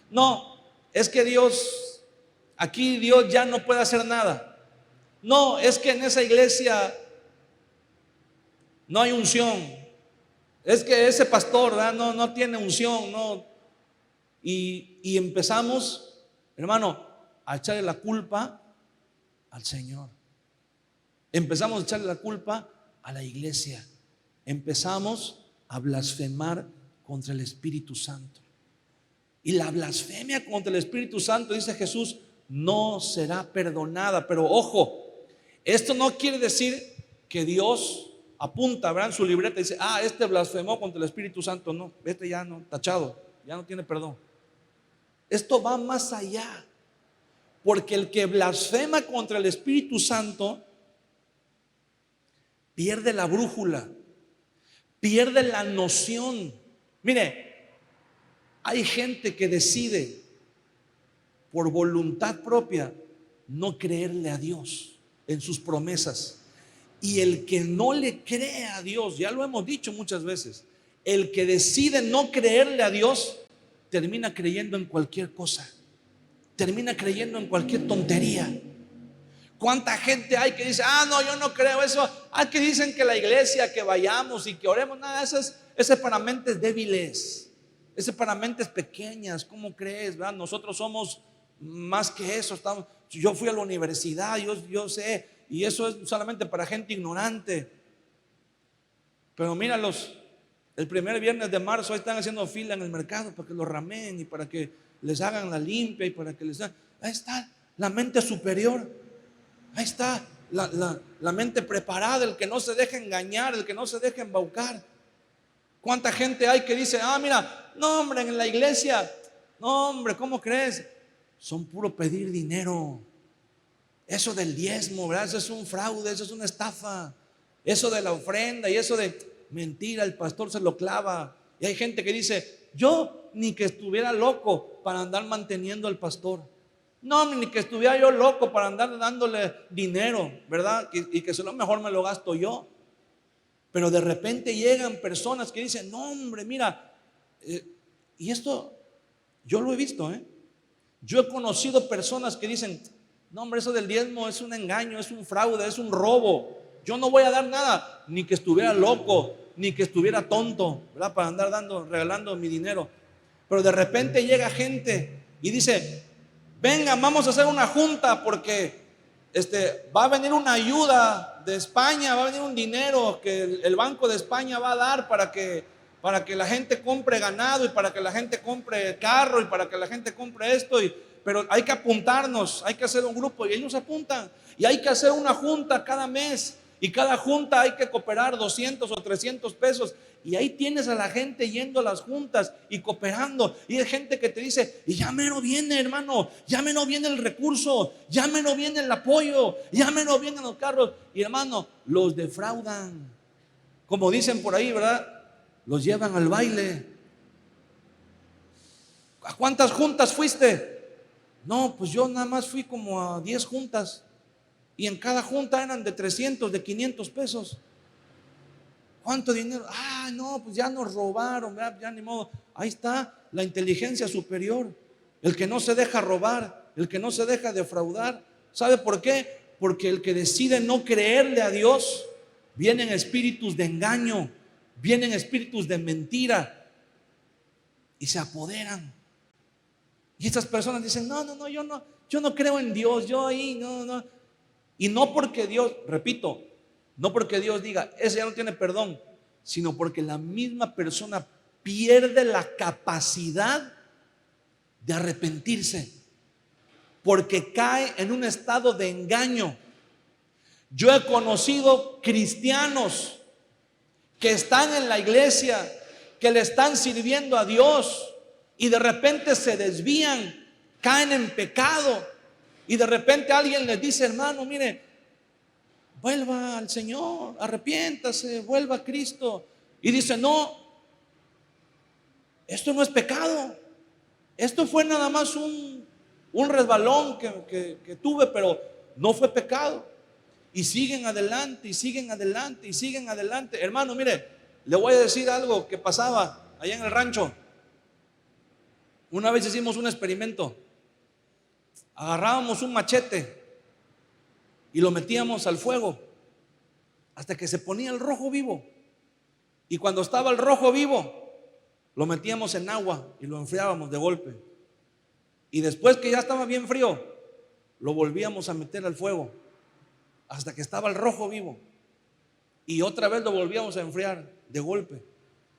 No, es que aquí Dios ya no puede hacer nada. No, es que en esa iglesia no hay unción. Es que ese pastor, ¿verdad? No tiene unción, no. Y empezamos, hermano, a echarle la culpa al Señor. Empezamos a echarle la culpa a la iglesia. Empezamos a blasfemar contra el Espíritu Santo. Y la blasfemia contra el Espíritu Santo, dice Jesús, no será perdonada. Pero ojo, esto no quiere decir que Dios apunta, ¿verdad? En su libreta y dice, este blasfemó contra el Espíritu Santo. No, este ya no, tachado, ya no tiene perdón. Esto va más allá. Porque el que blasfema contra el Espíritu Santo pierde la brújula, pierde la noción. Mire, hay gente que decide por voluntad propia no creerle a Dios en sus promesas. Y el que no le cree a Dios, ya lo hemos dicho muchas veces, el que decide no creerle a Dios termina creyendo en cualquier cosa, termina creyendo en cualquier tontería. ¿Cuánta gente hay que dice, no, yo no creo eso? Hay que dicen que la iglesia, que vayamos y que oremos. Nada, ese para mentes débiles, ese para mentes pequeñas. ¿Cómo crees? ¿Verdad? Nosotros somos más que eso. Yo fui a la universidad, yo sé, y eso es solamente para gente ignorante. Pero míralos, el primer viernes de marzo ahí están haciendo fila en el mercado para que los rameen y para que les hagan la limpia y para que les hagan. Ahí está la mente superior. Ahí está la mente preparada, el que no se deja engañar, el que no se deja embaucar. ¿Cuánta gente hay que dice, mira, no hombre, en la iglesia, no hombre, ¿cómo crees? Son puro pedir dinero. Eso del diezmo, ¿verdad? Eso es un fraude, eso es una estafa. Eso de la ofrenda y eso de mentira, el pastor se lo clava. Y hay gente que dice, yo ni que estuviera loco para andar manteniendo al pastor. No, ni que estuviera yo loco para andar dándole dinero, ¿verdad? Y que lo mejor me lo gasto yo. Pero de repente llegan personas que dicen, no hombre, mira, y esto yo lo he visto, Yo he conocido personas que dicen, no hombre, eso del diezmo es un engaño, es un fraude, es un robo. Yo no voy a dar nada, ni que estuviera loco, ni que estuviera tonto, ¿verdad? Para andar regalando mi dinero. Pero de repente llega gente y dice, venga, vamos a hacer una junta porque va a venir una ayuda de España, va a venir un dinero que el Banco de España va a dar para que la gente compre ganado y para que la gente compre carro y para que la gente compre esto. Pero hay que apuntarnos, hay que hacer un grupo y ellos apuntan. Y hay que hacer una junta cada mes y cada junta hay que cooperar 200 o 300 pesos. Y ahí tienes a la gente yendo a las juntas y cooperando. Y hay gente que te dice, y ya menos viene, hermano, ya menos viene el recurso, ya menos viene el apoyo, ya menos vienen los carros. Y hermano, los defraudan. Como dicen por ahí, ¿verdad? Los llevan al baile. ¿A cuántas juntas fuiste? No, pues yo nada más fui como a 10 juntas. Y en cada junta eran de 300, de 500 pesos. ¿Cuánto dinero? No, pues ya nos robaron, ya ni modo. Ahí está la inteligencia superior. El que no se deja robar, el que no se deja defraudar. ¿Sabe por qué? Porque el que decide no creerle a Dios, vienen espíritus de engaño, vienen espíritus de mentira y se apoderan. Y estas personas dicen, no, yo no creo en Dios, yo ahí no. Y no porque Dios, repito, no porque Dios diga, ese ya no tiene perdón, sino porque la misma persona pierde la capacidad de arrepentirse, porque cae en un estado de engaño. Yo he conocido cristianos que están en la iglesia, que le están sirviendo a Dios y de repente se desvían, caen en pecado y de repente alguien les dice: hermano, mire, vuelva al Señor, arrepiéntase, vuelva a Cristo. Y dice: no, esto no es pecado, esto fue nada más un resbalón que tuve, pero no fue pecado. Y siguen adelante, y siguen adelante, y siguen adelante. Hermano, mire, le voy a decir algo que pasaba allá en el rancho. Una vez hicimos un experimento. Agarrábamos un machete y lo metíamos al fuego hasta que se ponía el rojo vivo. Y cuando estaba el rojo vivo, lo metíamos en agua y lo enfriábamos de golpe. Y después que ya estaba bien frío, lo volvíamos a meter al fuego hasta que estaba el rojo vivo. Y otra vez lo volvíamos a enfriar de golpe.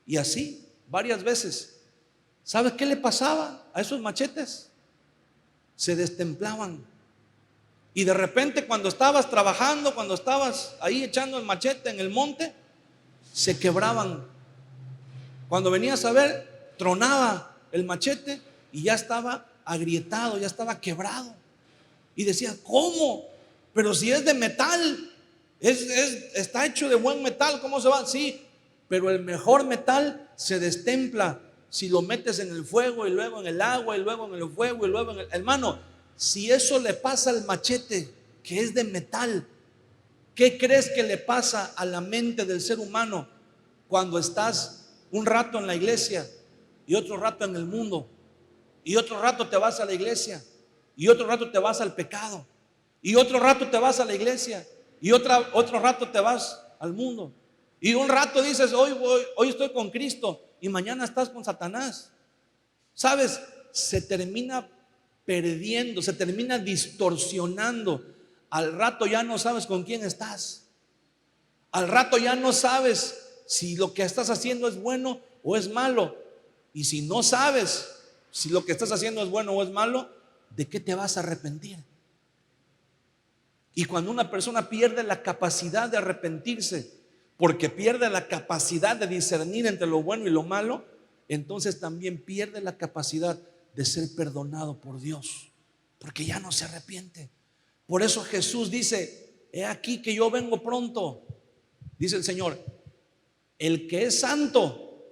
Y así, varias veces. ¿Sabes qué le pasaba a esos machetes? Se destemplaban. Y de repente, cuando estabas trabajando, cuando estabas ahí echando el machete en el monte, se quebraban. Cuando venías a ver, tronaba el machete y ya estaba agrietado, ya estaba quebrado. Y decía: ¿cómo? Pero si es de metal, está hecho de buen metal, ¿cómo se va? Sí, pero el mejor metal se destempla si lo metes en el fuego y luego en el agua y luego en el fuego y luego en el... Hermano, si eso le pasa al machete que es de metal, ¿qué crees que le pasa a la mente del ser humano cuando estás un rato en la iglesia y otro rato en el mundo, y otro rato te vas a la iglesia y otro rato te vas al pecado, y otro rato te vas a la iglesia y otro rato te vas al mundo, y un rato dices: hoy estoy con Cristo, y mañana estás con Satanás? ¿Sabes? Se termina perdiendo, se termina distorsionando. Al rato ya no sabes con quién estás. Al rato ya no sabes si lo que estás haciendo es bueno o es malo. Y si no sabes si lo que estás haciendo es bueno o es malo, ¿de qué te vas a arrepentir? Y cuando una persona pierde la capacidad de arrepentirse, porque pierde la capacidad de discernir entre lo bueno y lo malo, entonces también pierde la capacidad de ser perdonado por Dios, porque ya no se arrepiente. Por eso Jesús dice: he aquí que yo vengo pronto. Dice el Señor: el que es santo,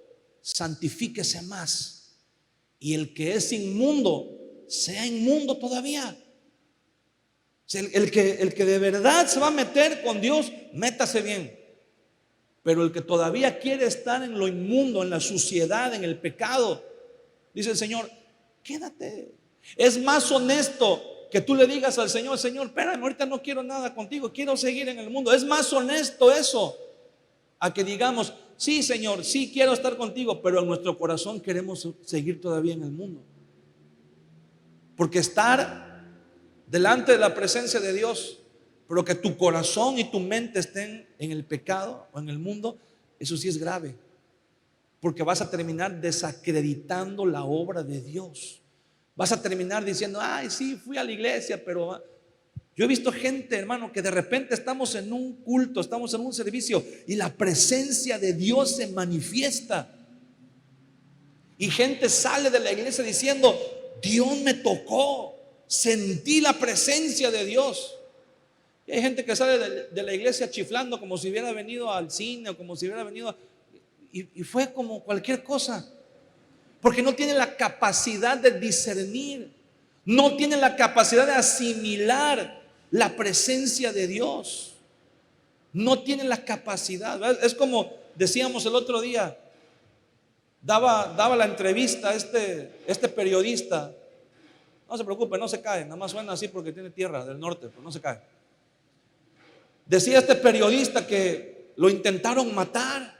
santifíquese más, y el que es inmundo, sea inmundo todavía. El que de verdad se va a meter con Dios, métase bien. Pero el que todavía quiere estar en lo inmundo, en la suciedad, en el pecado, dice el Señor: quédate. Es más honesto que tú le digas al Señor: Señor, espérame, ahorita no quiero nada contigo, quiero seguir en el mundo. Es más honesto eso, a que digamos: sí, Señor, sí quiero estar contigo, pero en nuestro corazón queremos seguir todavía en el mundo. Porque estar delante de la presencia de Dios, pero que tu corazón y tu mente estén en el pecado o en el mundo, eso sí es grave, porque vas a terminar desacreditando la obra de Dios. Vas a terminar diciendo: ay, sí, fui a la iglesia, pero... Yo he visto gente, hermano, que de repente estamos en un culto, estamos en un servicio y la presencia de Dios se manifiesta. Y gente sale de la iglesia diciendo: Dios me tocó, sentí la presencia de Dios. Y hay gente que sale de la iglesia chiflando como si hubiera venido al cine o como si hubiera venido y fue como cualquier cosa, porque no tiene la capacidad de discernir, no tiene la capacidad de asimilar la presencia de Dios. No tiene la capacidad, ¿verdad? Es como decíamos el otro día, daba la entrevista este periodista. No se preocupe, no se cae, nada más suena así porque tiene tierra del norte, pero no se cae. Decía este periodista que lo intentaron matar,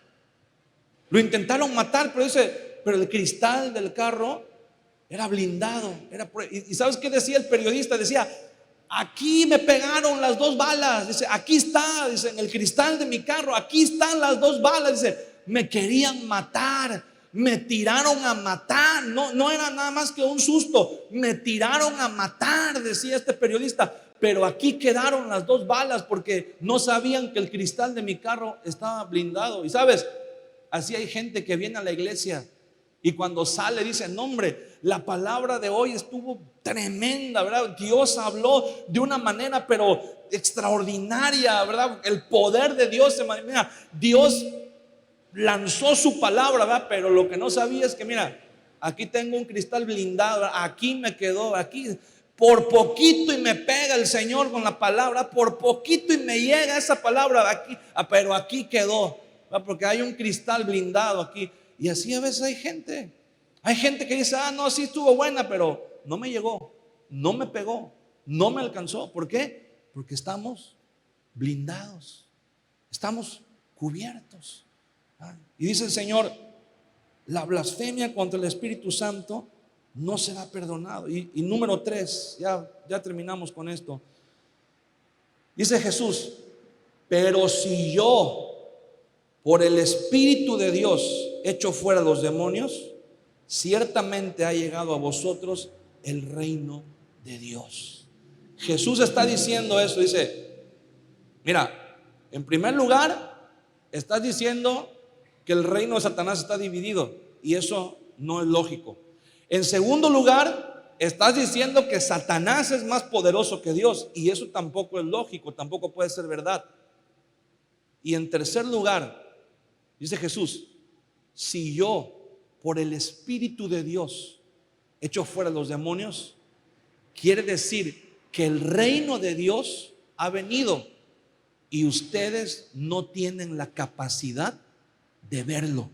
pero dice: pero el cristal del carro era blindado, y ¿sabes qué decía el periodista? Decía: aquí me pegaron las 2 balas. Dice: aquí está, dice, en el cristal de mi carro, aquí están las 2 balas. Dice: me querían matar, me tiraron a matar. No era nada más que un susto, me tiraron a matar, decía este periodista, pero aquí quedaron las 2 balas porque no sabían que el cristal de mi carro estaba blindado. Y sabes, Así hay gente que viene a la iglesia y cuando sale dice, no hombre, la palabra de hoy estuvo tremenda, ¿verdad? Dios habló de una manera pero extraordinaria, ¿verdad? El poder de Dios se manifesta. Dios lanzó su palabra, ¿verdad? Pero lo que no sabía es que, mira, aquí tengo un cristal blindado, ¿verdad? Aquí me quedó, aquí por poquito y me pega el Señor con la palabra, por poquito y me llega esa palabra aquí, pero aquí quedó, ¿verdad? Porque hay un cristal blindado aquí. Y así a veces hay gente que dice, no, sí estuvo buena, pero no me llegó, no me pegó, no me alcanzó. ¿Por qué? Porque estamos blindados, estamos cubiertos. Y dice el Señor, la blasfemia contra el Espíritu Santo no será perdonado. Y número 3, ya terminamos con esto. Dice Jesús, pero si yo por el Espíritu de Dios echo fuera los demonios, ciertamente ha llegado a vosotros el reino de Dios. Jesús está diciendo eso, dice, mira, en primer lugar, estás diciendo que el reino de Satanás está dividido y eso no es lógico. En segundo lugar, estás diciendo que Satanás es más poderoso que Dios y eso tampoco es lógico, tampoco puede ser verdad. Y en tercer lugar, dice Jesús, si yo por el Espíritu de Dios echo fuera los demonios, quiere decir que el reino de Dios ha venido y ustedes no tienen la capacidad de verlo.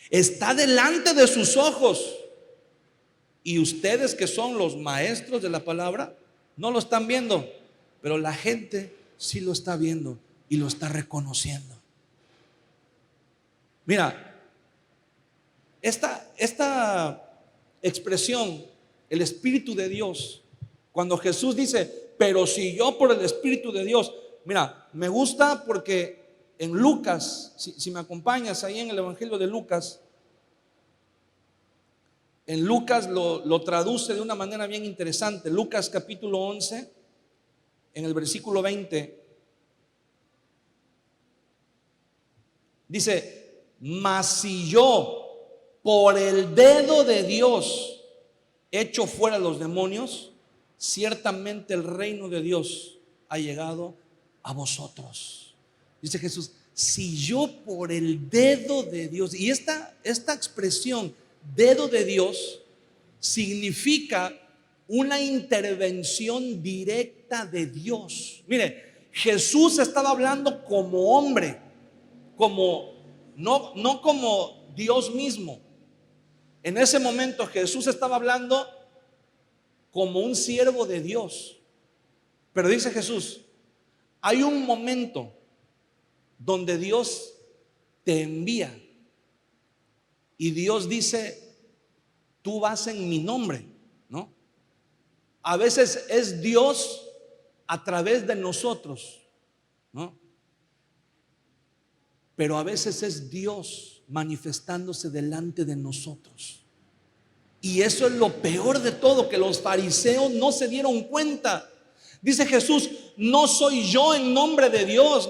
Está delante de sus ojos y ustedes que son los maestros de la palabra no lo están viendo, pero la gente sí lo está viendo y lo está reconociendo. Mira, esta expresión, el Espíritu de Dios, cuando Jesús dice, pero si yo por el Espíritu de Dios, mira, me gusta porque en Lucas, si me acompañas ahí en el Evangelio de Lucas, en Lucas lo traduce de una manera bien interesante. Lucas capítulo 11, en el versículo 20, dice, mas si yo por el dedo de Dios echo fuera los demonios, ciertamente el reino de Dios ha llegado a vosotros. Dice Jesús, si yo por el dedo de Dios, y esta expresión dedo de Dios significa una intervención directa de Dios. Mire, Jesús estaba hablando como hombre, no como Dios mismo. En ese momento Jesús estaba hablando como un siervo de Dios. Pero dice Jesús, hay un momento donde Dios te envía y Dios dice, tú vas en mi nombre, ¿no? A veces es Dios a través de nosotros, ¿no? Pero a veces es Dios manifestándose delante de nosotros. Y eso es lo peor de todo, que los fariseos no se dieron cuenta. Dice Jesús, no soy yo en nombre de Dios.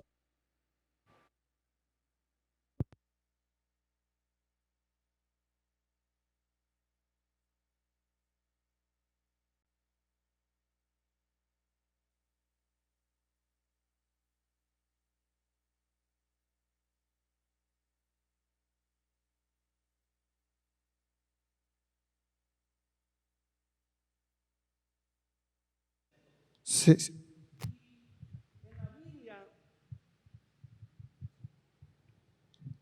Sí, sí.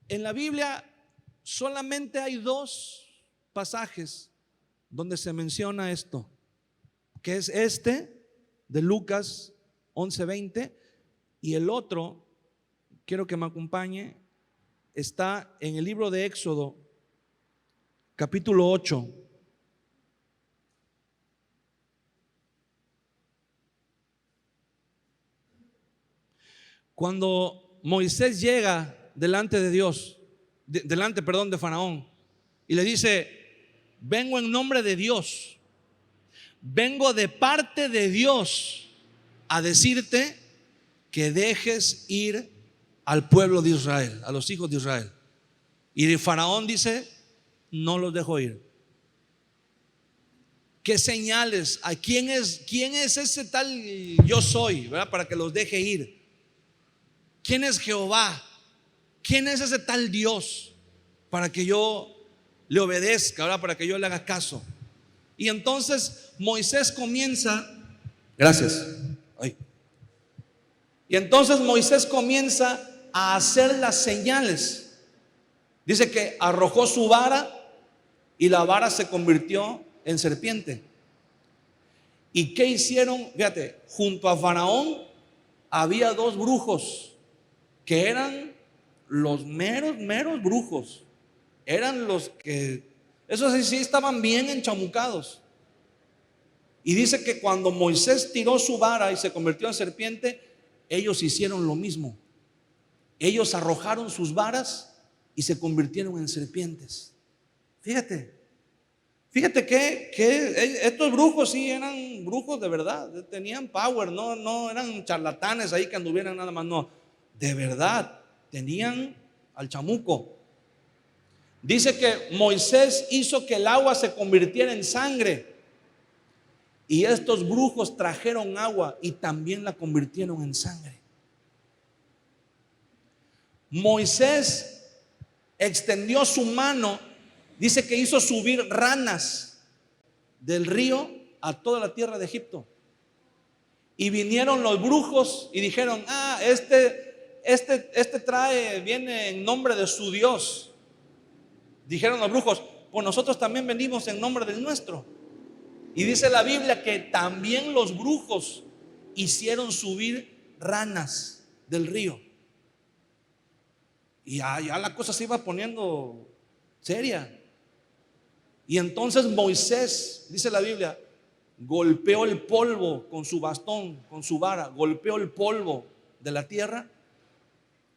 En la Biblia solamente hay 2 pasajes donde se menciona esto, que es este de Lucas 11:20 y el otro, quiero que me acompañe, está en el libro de Éxodo capítulo 8. Cuando Moisés llega delante de Dios, delante de Faraón, y le dice, vengo en nombre de Dios, vengo de parte de Dios a decirte que dejes ir al pueblo de Israel, a los hijos de Israel. Y Faraón dice, no los dejo ir. ¿Qué señales? ¿A quién es ese tal yo soy, ¿verdad? Para que los deje ir. ¿Quién es Jehová? ¿Quién es ese tal Dios? Para que yo le obedezca, ¿verdad? Para que yo le haga caso. Y entonces Moisés comienza, gracias. Ay. Y entonces Moisés comienza a hacer las señales. Dice que arrojó su vara y la vara se convirtió en serpiente. ¿Y qué hicieron? Fíjate, junto a Faraón había dos brujos que eran los meros brujos. Eran los que, esos sí estaban bien enchamucados. Y dice que cuando Moisés tiró su vara y se convirtió en serpiente, ellos hicieron lo mismo. Ellos arrojaron sus varas y se convirtieron en serpientes. Fíjate que estos brujos sí eran brujos de verdad, tenían power, no eran charlatanes ahí que anduvieran nada más, no, de verdad, tenían al chamuco. Dice que Moisés hizo que el agua se convirtiera en sangre y estos brujos trajeron agua y también la convirtieron en sangre. Moisés extendió su mano, dice que hizo subir ranas del río a toda la tierra de Egipto. Y vinieron los brujos y dijeron, este viene en nombre de su Dios. Dijeron los brujos, pues nosotros también venimos en nombre del nuestro. Y dice la Biblia que también los brujos hicieron subir ranas del río. Y ya la cosa se iba poniendo seria. Y entonces Moisés, dice la Biblia, golpeó el polvo con su bastón, con su vara, golpeó el polvo de la tierra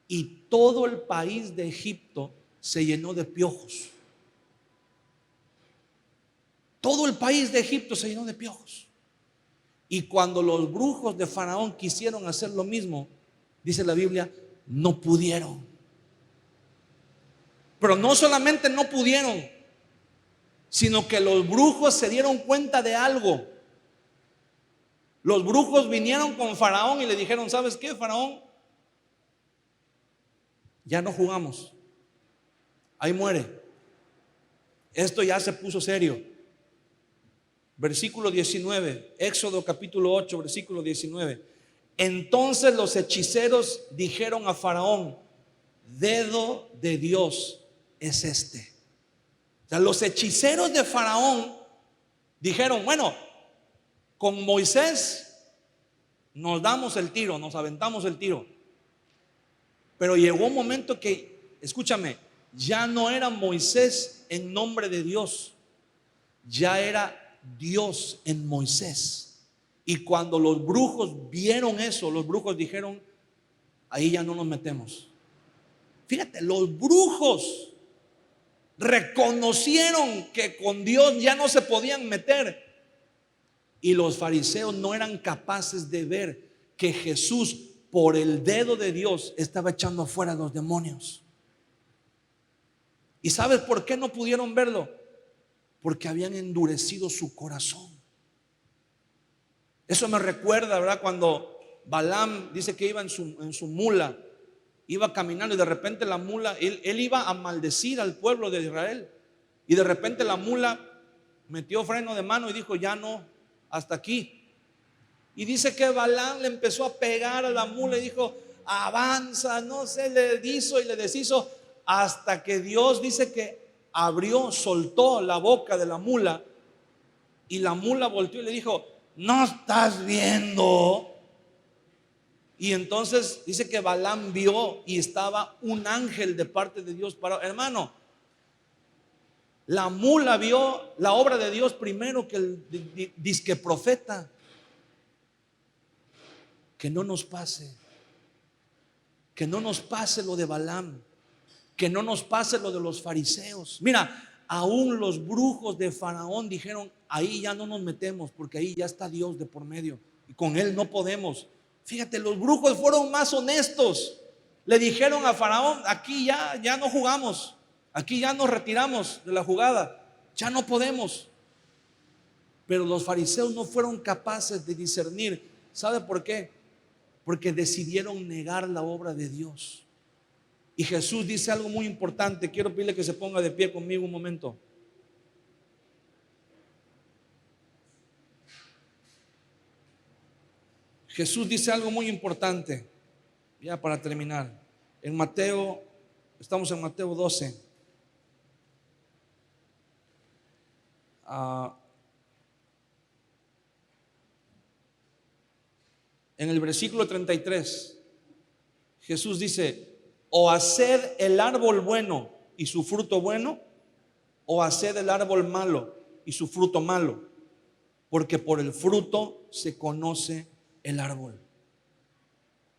y todo el país de Egipto se llenó de piojos. Todo el país de Egipto se llenó de piojos. Y cuando los brujos de Faraón quisieron hacer lo mismo, dice la Biblia, no pudieron. Pero no solamente no pudieron, sino que los brujos se dieron cuenta de algo. Los brujos vinieron con Faraón y le dijeron, ¿sabes qué, Faraón? Ya no jugamos. Ahí muere. Esto ya se puso serio. Versículo 19, Éxodo capítulo 8, versículo 19. Entonces los hechiceros dijeron a Faraón, dedo de Dios es este. O sea, los hechiceros de Faraón dijeron, bueno, con Moisés nos damos el tiro, nos aventamos el tiro. Pero llegó un momento que, escúchame, ya no era Moisés en nombre de Dios, ya era Dios en Moisés. Y cuando los brujos vieron eso, los brujos dijeron, ahí ya no nos metemos. Fíjate, los brujos reconocieron que con Dios ya no se podían meter. Y los fariseos no eran capaces de ver que Jesús, por el dedo de Dios, estaba echando afuera a los demonios. ¿Y sabes por qué no pudieron verlo? Porque habían endurecido su corazón. Eso me recuerda, ¿verdad? Cuando Balaam dice que iba en su mula, iba caminando y de repente la mula, él iba a maldecir al pueblo de Israel. Y de repente la mula metió freno de mano y dijo, ya no, hasta aquí. Y dice que Balaam le empezó a pegar a la mula y dijo, avanza, no sé, le hizo y le deshizo, hasta que Dios dice que abrió, soltó la boca de la mula y la mula volteó y le dijo, ¿no estás viendo? Y entonces dice que Balaam vio y estaba un ángel de parte de Dios parado. Hermano, la mula vio la obra de Dios primero que el disque profeta. Que no nos pase, que no nos pase lo de Balaam, que no nos pase lo de los fariseos. Mira, aún los brujos de Faraón dijeron, ahí ya no nos metemos porque ahí ya está Dios de por medio y con él no podemos. Fíjate, los brujos fueron más honestos. Le dijeron a Faraón, aquí ya no jugamos. Aquí ya nos retiramos de la jugada, ya no podemos. Pero los fariseos no fueron capaces de discernir. ¿Sabe por qué? Porque decidieron negar la obra de Dios. Y Jesús dice algo muy importante. Quiero pedirle que se ponga de pie conmigo un momento. Jesús dice algo muy importante, ya para terminar. En Mateo, estamos en Mateo 12. En el versículo 33, Jesús dice: o haced el árbol bueno y su fruto bueno, o haced el árbol malo y su fruto malo, porque por el fruto se conoce el árbol.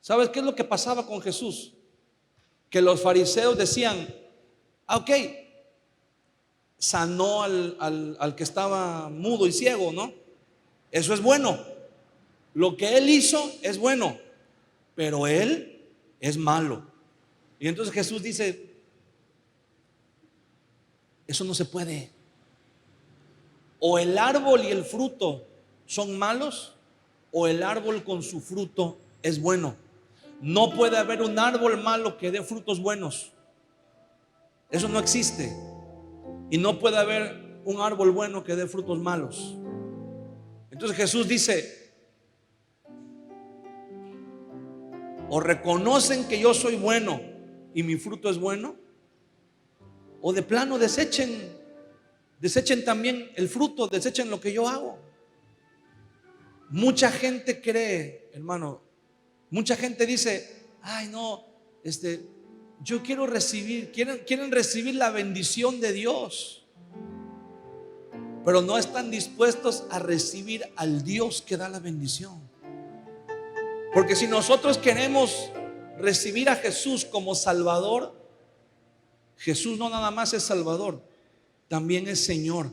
¿Sabes qué es lo que pasaba con Jesús? Que los fariseos decían: ok, sanó al que estaba mudo y ciego, ¿no? Eso es bueno. Lo que él hizo es bueno, pero él es malo. Y entonces Jesús dice: eso no se puede. O el árbol y el fruto son malos, o el árbol con su fruto es bueno. No puede haber un árbol malo que dé frutos buenos. Eso no existe. Y no puede haber un árbol bueno que dé frutos malos. Entonces Jesús dice: o reconocen que yo soy bueno y mi fruto es bueno, o de plano desechen también el fruto, desechen lo que yo hago. Mucha gente cree, hermano, mucha gente dice: ay no, yo quiero recibir, quieren recibir la bendición de Dios, pero no están dispuestos a recibir al Dios que da la bendición. Porque si nosotros queremos recibir a Jesús como Salvador, Jesús no nada más es Salvador, también es Señor.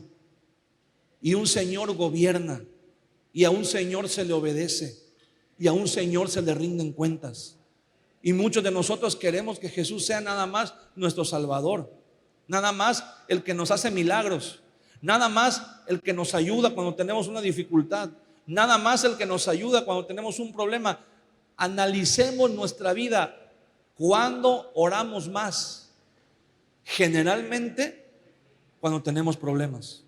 Y un Señor gobierna, y a un Señor se le obedece, y a un Señor se le rinden cuentas. Y muchos de nosotros queremos que Jesús sea nada más nuestro Salvador, nada más el que nos hace milagros, nada más el que nos ayuda cuando tenemos una dificultad, nada más el que nos ayuda cuando tenemos un problema. Analicemos nuestra vida. ¿Cuándo oramos más? Generalmente cuando tenemos problemas,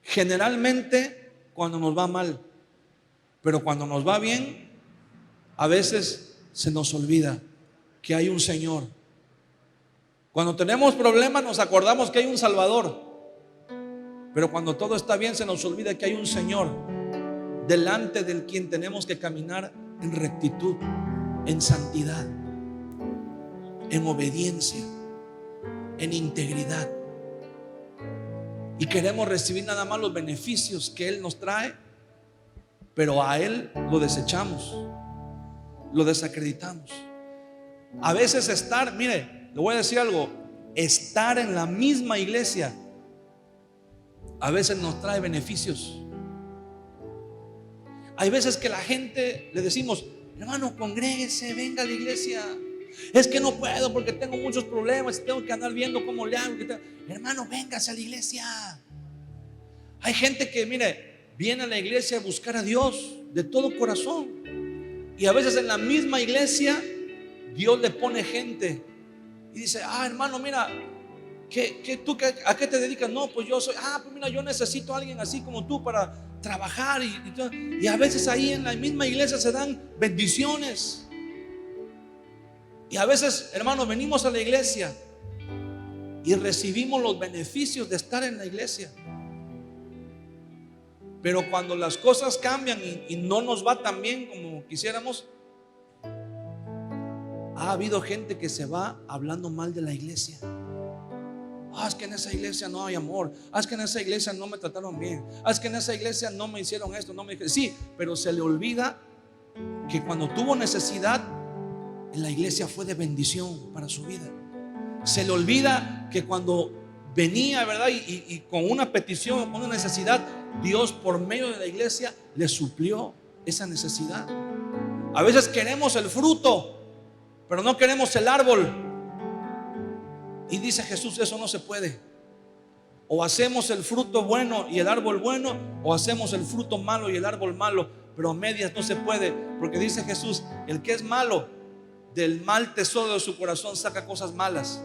generalmente cuando nos va mal. Pero cuando nos va bien, a veces se nos olvida que hay un Señor. Cuando tenemos problemas nos acordamos que hay un Salvador, pero cuando todo está bien se nos olvida que hay un Señor delante del quien tenemos que caminar en rectitud, en santidad, en obediencia, en integridad. Y queremos recibir nada más los beneficios que Él nos trae, pero a Él lo desechamos, lo desacreditamos. A veces mire, le voy a decir algo: estar en la misma iglesia a veces nos trae beneficios. Hay veces que la gente le decimos: hermano, congréguese, venga a la iglesia. Es que no puedo porque tengo muchos problemas y tengo que andar viendo cómo le hago. Hermano, véngase a la iglesia. Hay gente que, mire, viene a la iglesia a buscar a Dios de todo corazón, y a veces en la misma iglesia Dios le pone gente y dice: hermano, mira, ¿a qué te dedicas? No, pues yo soy, pues mira, yo necesito a alguien así como tú para trabajar. Y a veces ahí en la misma iglesia se dan bendiciones. Y a veces, hermanos, venimos a la iglesia y recibimos los beneficios de estar en la iglesia. Pero cuando las cosas cambian y no nos va tan bien como quisiéramos, ha habido gente que se va hablando mal de la iglesia. Es que en esa iglesia no hay amor. Es que en esa iglesia no me trataron bien. Es que en esa iglesia no me hicieron esto, no me dijeron. Sí, pero se le olvida que cuando tuvo necesidad, en la iglesia fue de bendición para su vida. Se le olvida que cuando venía, ¿verdad? Y con una petición, con una necesidad, Dios por medio de la iglesia le suplió esa necesidad. A veces queremos el fruto, pero no queremos el árbol. Y dice Jesús, eso no se puede. O hacemos el fruto bueno y el árbol bueno, o hacemos el fruto malo y el árbol malo. Pero a medias no se puede, porque dice Jesús, el que es malo, del mal tesoro de su corazón saca cosas malas,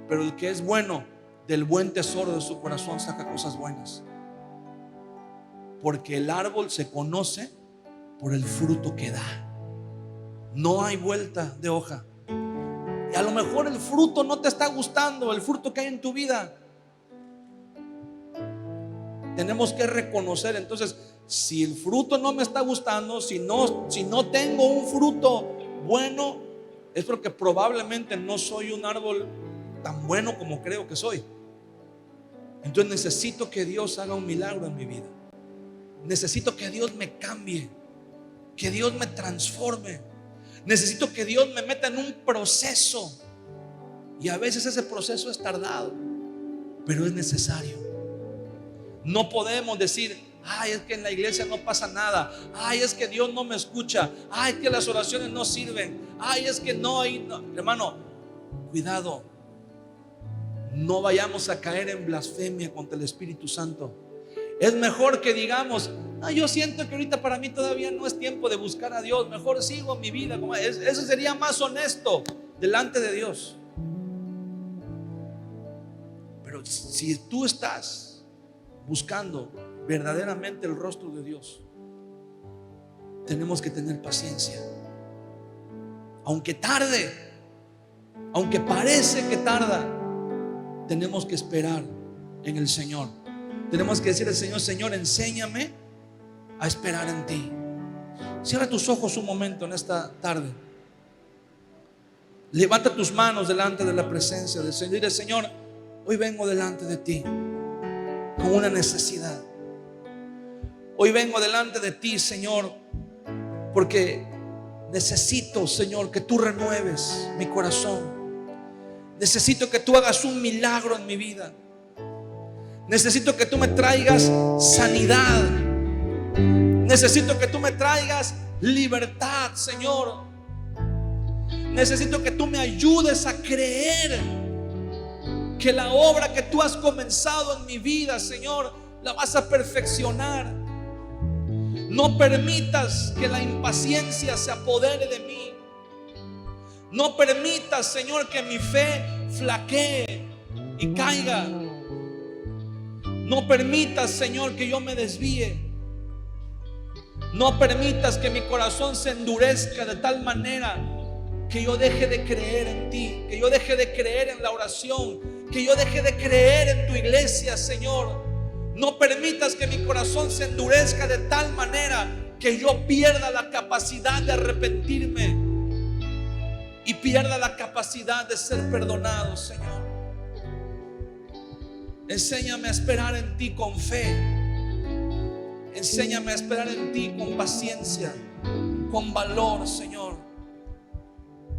pero el que es bueno, del buen tesoro de su corazón saca cosas buenas. Porque el árbol se conoce por el fruto que da. No hay vuelta de hoja. Y a lo mejor el fruto no te está gustando, el fruto que hay en tu vida. Tenemos que reconocer. Entonces, si el fruto no me está gustando, si no tengo un fruto bueno, es porque probablemente no soy un árbol tan bueno como creo que soy. Entonces necesito que Dios haga un milagro en mi vida. Necesito que Dios me cambie, que Dios me transforme. Necesito que Dios me meta en un proceso. Y a veces ese proceso es tardado, pero es necesario. No podemos decir, ay, es que en la iglesia no pasa nada. Ay, es que Dios no me escucha. Ay, es que las oraciones no sirven. Ay, es que no hay. Hermano, cuidado. No vayamos a caer en blasfemia contra el Espíritu Santo. Es mejor que digamos, yo siento que ahorita para mí todavía no es tiempo de buscar a Dios. Mejor sigo mi vida. Eso sería más honesto delante de Dios. Pero si tú estás buscando verdaderamente el rostro de Dios, tenemos que tener paciencia. Aunque tarde, aunque parece que tarda, tenemos que esperar en el Señor. Tenemos que decir al Señor, Señor, enséñame a esperar en ti. Cierra tus ojos un momento en esta tarde. Levanta tus manos delante de la presencia del Señor. Dile, Señor, hoy vengo delante de ti con una necesidad. Hoy vengo delante de ti, Señor, porque necesito, Señor, que tú renueves mi corazón. Necesito que tú hagas un milagro en mi vida. Necesito que tú me traigas sanidad. Necesito que tú me traigas libertad, Señor. Necesito que tú me ayudes a creer que la obra que tú has comenzado en mi vida, Señor, la vas a perfeccionar. No permitas que la impaciencia se apodere de mí. No permitas, Señor, que mi fe flaquee y caiga. No permitas, Señor, que yo me desvíe. No permitas que mi corazón se endurezca de tal manera que yo deje de creer en ti, que yo deje de creer en la oración, que yo deje de creer en tu iglesia, Señor. No permitas que mi corazón se endurezca de tal manera que yo pierda la capacidad de arrepentirme y pierda la capacidad de ser perdonado, Señor. Enséñame a esperar en ti con fe. Enséñame a esperar en ti con paciencia, con valor, Señor,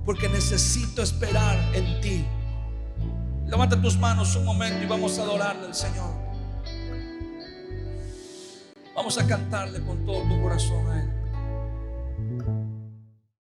porque necesito esperar en ti. Levanta tus manos un momento y vamos a adorarle al Señor. Vamos a cantarle con todo tu corazón a Él.